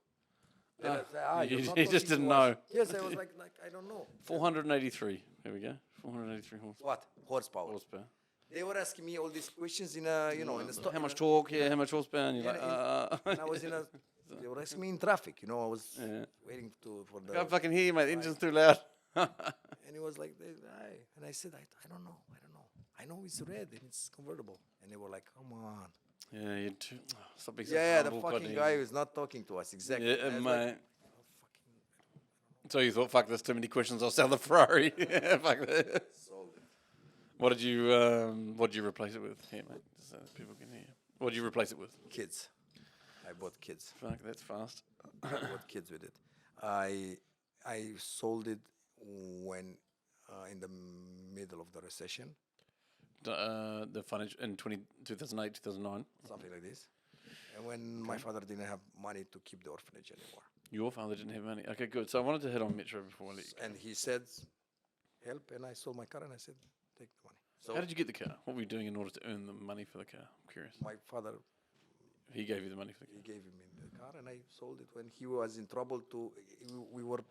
You just didn't know. Yes, I was like I don't know. 483. There we go. 483 horsepower. What horsepower? They were asking me all these questions in in the store. How much torque? Yeah, how much horsepower? And you're and I was in a. They were asking me in traffic. I was waiting for the. I can't fucking hear you, mate. The engine's too loud. And he was like, and I said, I don't know. I know it's red and it's convertible. And they were like, come on. Yeah, you're too. Stop being so Yeah, the humble, fucking goddamn. guy who's not talking to us. Exactly. Yeah, And I was mate. like, So you thought, fuck, there's too many questions. I'll sell the Ferrari. Fuck that. sold it. What did you replace it with? Here, mate, so people can hear. What did you replace it with? Kids. I bought kids. Fuck, that's fast. I bought kids with it. I sold it when in the middle of the recession, The financial in 2008, 2009. something like this. And when my father didn't have money to keep the orphanage anymore. Your father didn't have money. Okay, good. So I wanted to hit on Metro before I let you go. And he said, help, and I sold my car and I said, take the money. So How did you get the car? What were you doing in order to earn the money for the car? I'm curious. my father, He gave you the money for the he car. gave him in the car and I sold it when he was in trouble we were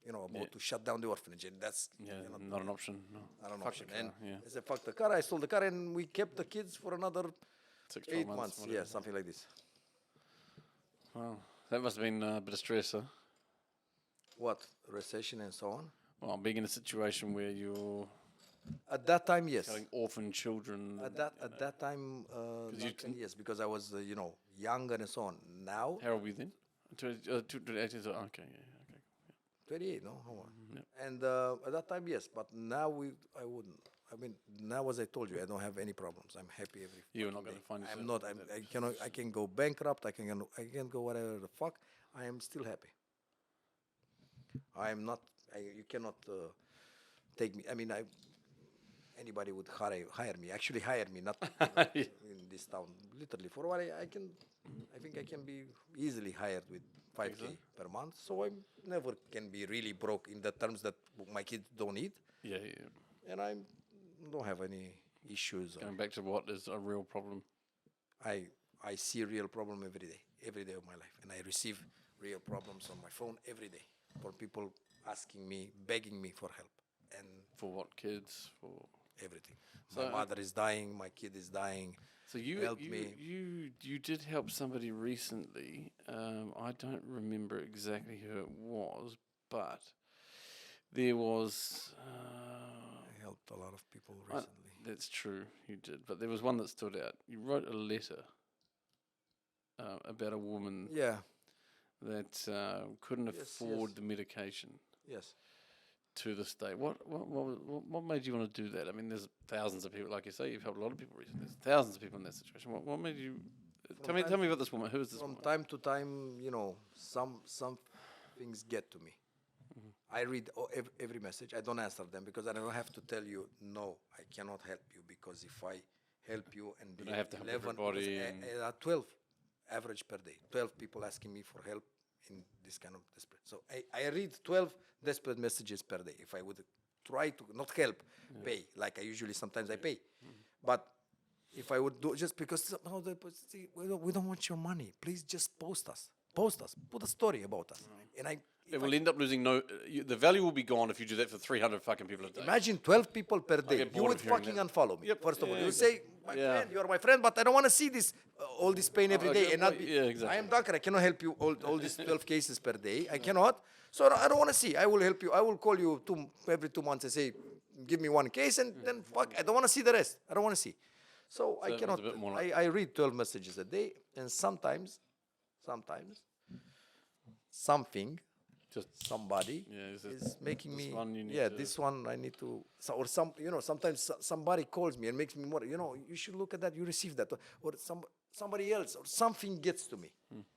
about to shut down the orphanage, and that's Yeah, not an option. No. not an Fuck option. the car, And yeah. I said, fuck the car. I sold the car, and we kept the kids for another 6, 12 8 months. months. whatever. Yeah, something like this. Wow, that must have been a bit of stress, huh? What, recession and so on? Well, being in a situation where you're At that time, yes. having orphan children. At that time, Duncan, yes, because I was younger and so on. Now, How old were you then? 18, so, okay, yeah, okay. 28, no, how on? Yep. And at that time, yes, but now I wouldn't. I mean, now as I told you, I don't have any problems. I'm happy every. You're not fucking going to day. find I'm yourself. not. I can go bankrupt. I can go whatever the fuck. I am still happy. I am not. You cannot take me. I mean, anybody would hire me. Actually, hire me, not in this town. Literally, for what I can. I think I can be easily hired with 5K per month. So I never can be really broke in the terms that my kids don't eat, Yeah, yeah. and I don't have any issues. Going back to what is a real problem. I see real problem every day of my life, and I receive real problems on my phone every day for people asking me, begging me for help, and For what, kids? For everything. So, My mother is dying, my kid is dying. So you Help you, me. you did help somebody recently. I don't remember exactly who it was, but there was. I helped a lot of people recently. That's true, you did. But there was one that stood out. You wrote a letter about a woman Yeah. that couldn't Yes, afford yes. the medication Yes. to the state. What made you want to do that? I mean, there's thousands of people, like you say, you've helped a lot of people recently. There's thousands of people in that situation. What made you? Tell me about this woman. Who is this From woman? time to time, some things get to me. I read every message. I don't answer them because I don't have to tell you, no, I cannot help you, because if I help you and I have to help 11, everybody because and- I 12 average per day, 12 people asking me for help in this kind of desperate. So I read 12 desperate messages per day. If I would try to not help, pay, like I usually sometimes I pay. But if I would do, just because somehow we don't want your money, please just post us, put a story about us. And It will end up losing the value will be gone if you do that for 300 fucking people a day. imagine 12 people per day. get You bored would of hearing fucking that. unfollow me. Yep. First of all, Yeah, you would exactly. say, my Yeah. friend, you're my friend, but I don't want to see this all this pain every day. okay, And not well, be, yeah, exactly. I am Duncan. I cannot help you all these 12 cases per day. I cannot. So I don't want to see. I will help you. I will call you every 2 months and say, give me one case, and then fuck. I don't want to see the rest. I don't want to see. So I it was cannot. a bit more like- I read 12 messages a day, and sometimes, something. Just Somebody Yeah, is it is making this me. one you need Yeah, to- this one I need to. Or sometimes somebody calls me and makes me more. You should look at that. You receive that, or somebody else, or something gets to me.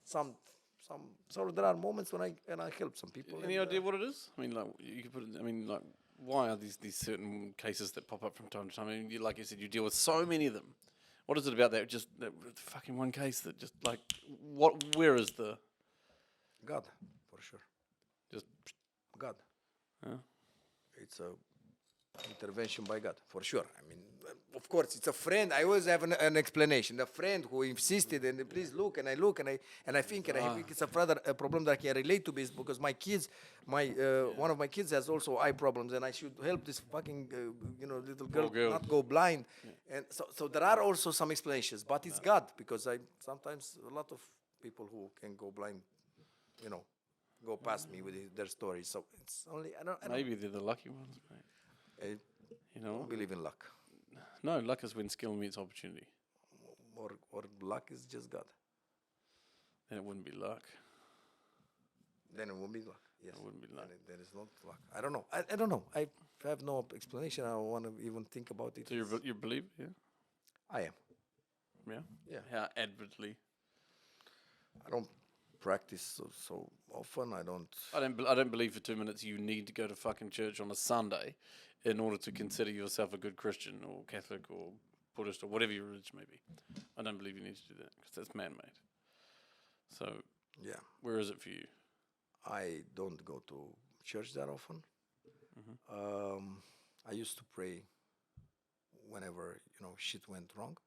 So there are moments when I help some people. Any and, idea what it is? I mean, like you could put it. I mean, like why are these certain cases that pop up from time to time? I mean, like you said, you deal with so many of them. What is it about that? Just that fucking one case that just like what? Where is the God, for sure. just? God. Yeah. It's a intervention by God, for sure. I mean, of course, it's a friend. I always have an explanation. A friend who insisted, and please look, and I look, and I think it's a problem that I can relate to this, because my kids, one of my kids has also eye problems, and I should help this fucking little girl, girl. not go blind. And so there are also some explanations, but it's God, because sometimes a lot of people who can go blind, go past me with their stories. So it's only I don't Maybe they're the lucky ones, mate. I don't believe in luck, No, luck is when skill meets opportunity. or luck is just God. Then it wouldn't be luck. Then it won't be luck. Yes, It wouldn't be luck. Then it's not luck. I don't know. I don't know. I have no explanation. I don't want to even think about it. So you believe, yeah, I am. yeah, Yeah. How advertly? I don't practice so often. I don't. I don't believe for 2 minutes you need to go to fucking church on a Sunday in order to consider yourself a good Christian or Catholic or Buddhist or whatever your religion may be. I don't believe you need to do that because that's man-made. So Yeah. where is it for you? I don't go to church that often. I used to pray whenever shit went wrong.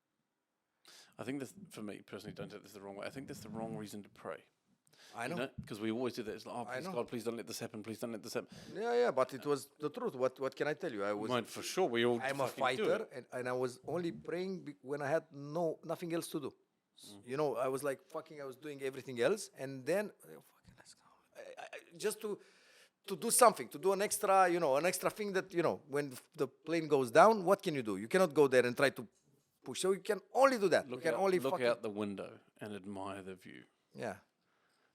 I think that's, for me personally, don't take this the wrong way. I think that's the wrong reason to pray. I know. Because we always do that. It's like, oh, I please know. God, please don't let this happen. Please don't let this happen. Yeah, but it was the truth. What can I tell you? I was. Mate, for sure, we all I'm a fucking do fighter, it. and I was only praying when I had nothing else to do. You know, I was like fucking. I was doing everything else, and then fucking let's go. Just to do something, to do an extra, an extra thing that when the plane goes down, what can you do? You cannot go there and try to push. So you can only do that. You can only Look fucking out the window and admire the view. yeah.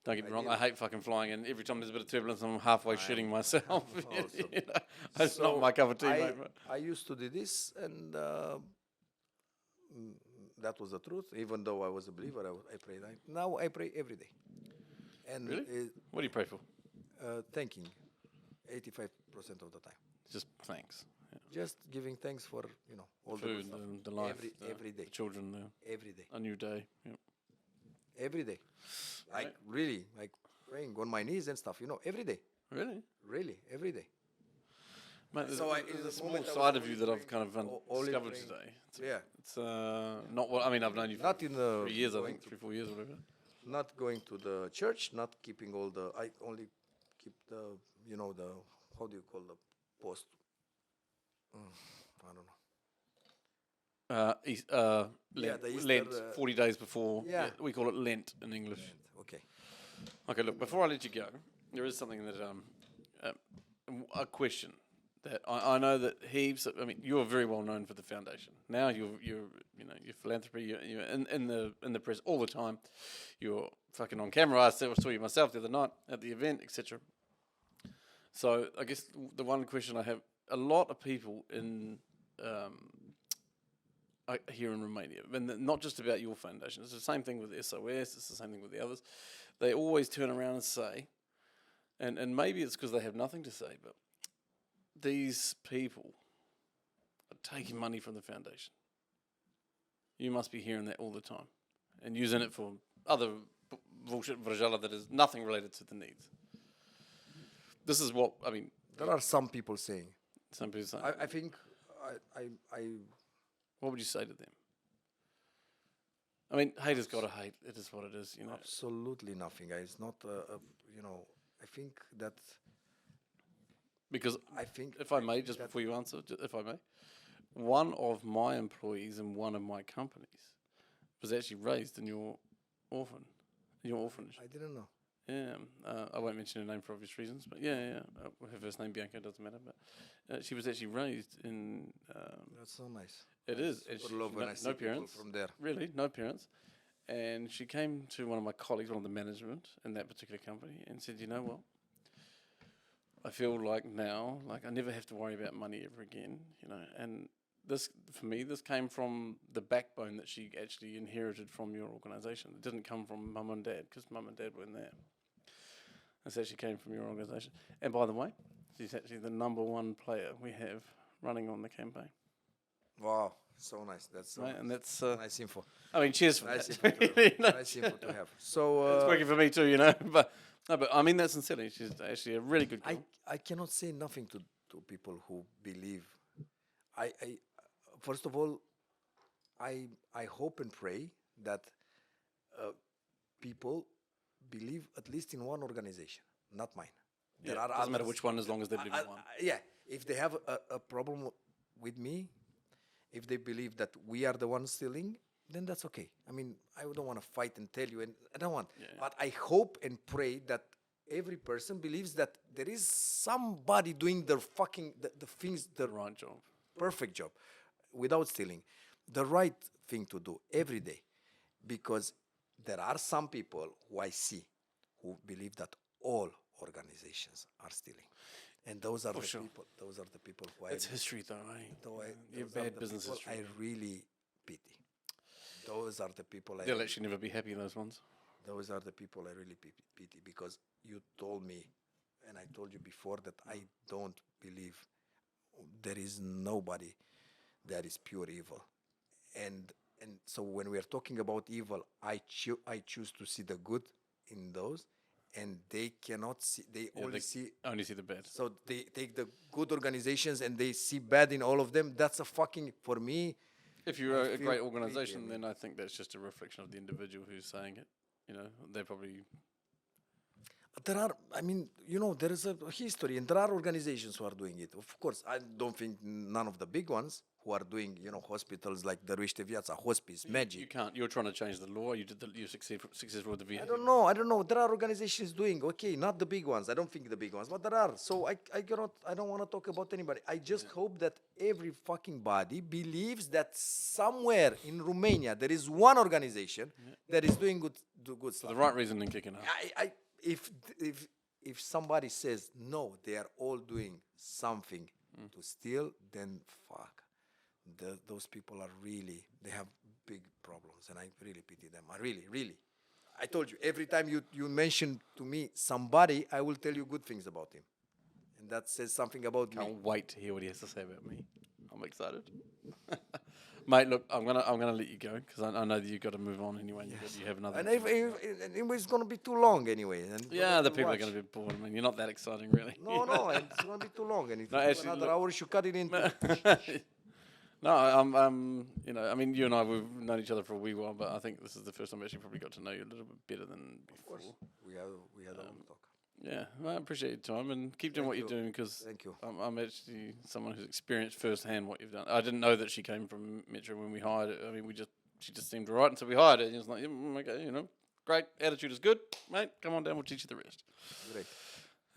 Don't get me wrong, I hate fucking flying, and every time there's a bit of turbulence, I'm halfway shitting myself. It's not my cup of tea, mate. But I used to do this, and that was the truth. Even though I was a believer, I prayed. Now I pray every day. And really? What do you pray for? thanking, 85% of the time. Just thanks. Yeah. Just giving thanks for all the Food, good stuff. the life, every day, the children, every day, a new day. Yeah. every day. Like really, like praying on my knees and stuff. Every day. Really? Every day. Mate, there's, So there's a small side of you that I've kind of discovered today. It's not what I mean. I've known you for Not in the 3 years, I think, 3-4 years, or whatever. Not going to the church, not keeping all the. I only keep the the how do you call the post? I don't know. Lent, the Easter, Lent 40 days before. yeah. We call it Lent in English. Okay. Okay, look, before I let you go, there is something that, a question that I know that heaps. I mean, you're very well known for the foundation. Now you're your philanthropy. You're in the press all the time. You're fucking on camera. I saw you myself the other night at the event, etc. So I guess the one question I have: a lot of people here in Romania, and not just about your foundation. It's the same thing with SOS. It's the same thing with the others. They always turn around and say, and maybe it's because they have nothing to say, but these people are taking money from the foundation. You must be hearing that all the time and using it for other bullshit vrajala that is nothing related to the needs. This is what, I mean... There are some people saying. Some people saying. I think I What would you say to them? I mean, haters gotta hate. It is what it is, absolutely nothing. It's not, I think that... Because I think... if I may, just before you answer, if I may, one of my employees in one of my companies was actually raised in your orphanage. I didn't know. Yeah, I won't mention her name for obvious reasons, but yeah. Her first name Bianca, doesn't matter. But she was actually raised in. That's so nice. It is. Super love when I see no people parents from there. Really, no parents. And she came to one of my colleagues, one of the management in that particular company, and said, "You know what? I feel like now, I never have to worry about money ever again. And this, for me, this came from the backbone that she actually inherited from your organisation. It didn't come from mum and dad, because mum and dad weren't there. This actually came from your organisation. And by the way, she's actually the #1 player we have running on the campaign. Wow, so nice. That's so Right? nice. And that's Nice info. I mean, cheers for Nice that. info nice info to have. So It's working for me too, but I mean that sincerely. She's actually a really good girl. I cannot say nothing to people who believe. I first of all, I hope and pray that people believe at least in one organization, not mine. There are doesn't matter which one, as long as they believe in one. Yeah, if they have a problem with me, if they believe that we are the ones stealing, then that's okay. I mean, I don't want to fight and tell you, and I don't want. Yeah. But I hope and pray that every person believes that there is somebody doing the things, the Right job. perfect job, without stealing, the right thing to do every day, because there are some people who I see who believe that all organizations are stealing, and those are people. Those are the people who It's history, though, eh? You're those are bad the business people history. I really pity. Those are the people They'll actually never be happy, those ones. Those are the people I really pity, because you told me, and I told you before, that I don't believe there is nobody that is pure evil, and so when we are talking about evil, I choose to see the good in those, and they cannot see. They only see the bad. So they take the good organizations and they see bad in all of them. That's a fucking, for me. If you're a great pity, organisation, I mean. then I think that's just a reflection of the individual who's saying it. They're probably There are, I mean, there is a history, and there are organizations who are doing it. Of course, I don't think none of the big ones who are doing, hospitals like Dăruiește Viața, Hospice, Magic. You can't. You're trying to change the law. You successful with the VA. I don't know. There are organizations doing, okay, not the big ones. I don't think the big ones, but there are. So I don't want to talk about anybody. I just hope that every fucking body believes that somewhere in Romania there is one organization that is doing good stuff. The right reason in kicking out. If somebody says no, they are all doing something to steal, then fuck. Those people are really, they have big problems, and I really pity them. I really. I told you, every time you mention to me somebody, I will tell you good things about him. And that says something about me. Can't wait to hear what he has to say about me. I'm excited. Mate, look, I'm gonna let you go because I know that you've got to move on anyway. And you have another. And it's going to be too long anyway. And yeah, the people are going to be bored. I mean, you're not that exciting, really. No, and it's going to be too long. And if No, you do actually, another look- hour, you should cut it into. No, I mean, you and I, we've known each other for a wee while, but I think this is the first time I actually probably got to know you a little bit better than before. We had a long talk. Yeah, well, I appreciate your time and keep doing what you're doing because Thank you. I'm actually someone who's experienced firsthand what you've done. I didn't know that she came from Metro when we hired her. I mean, she just seemed right, and so we hired her. And it was like, okay, great, attitude is good, mate. Come on down, we'll teach you the rest. Great.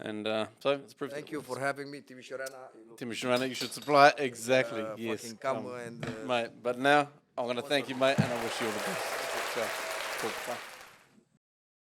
And so it's proof. Thank you for having me, Timișoara. Timișoara, you should supply exactly. Yes, Fucking come and. mate. But now I'm going to thank you, mate, and I wish you all the best. Ciao. Cool. Bye.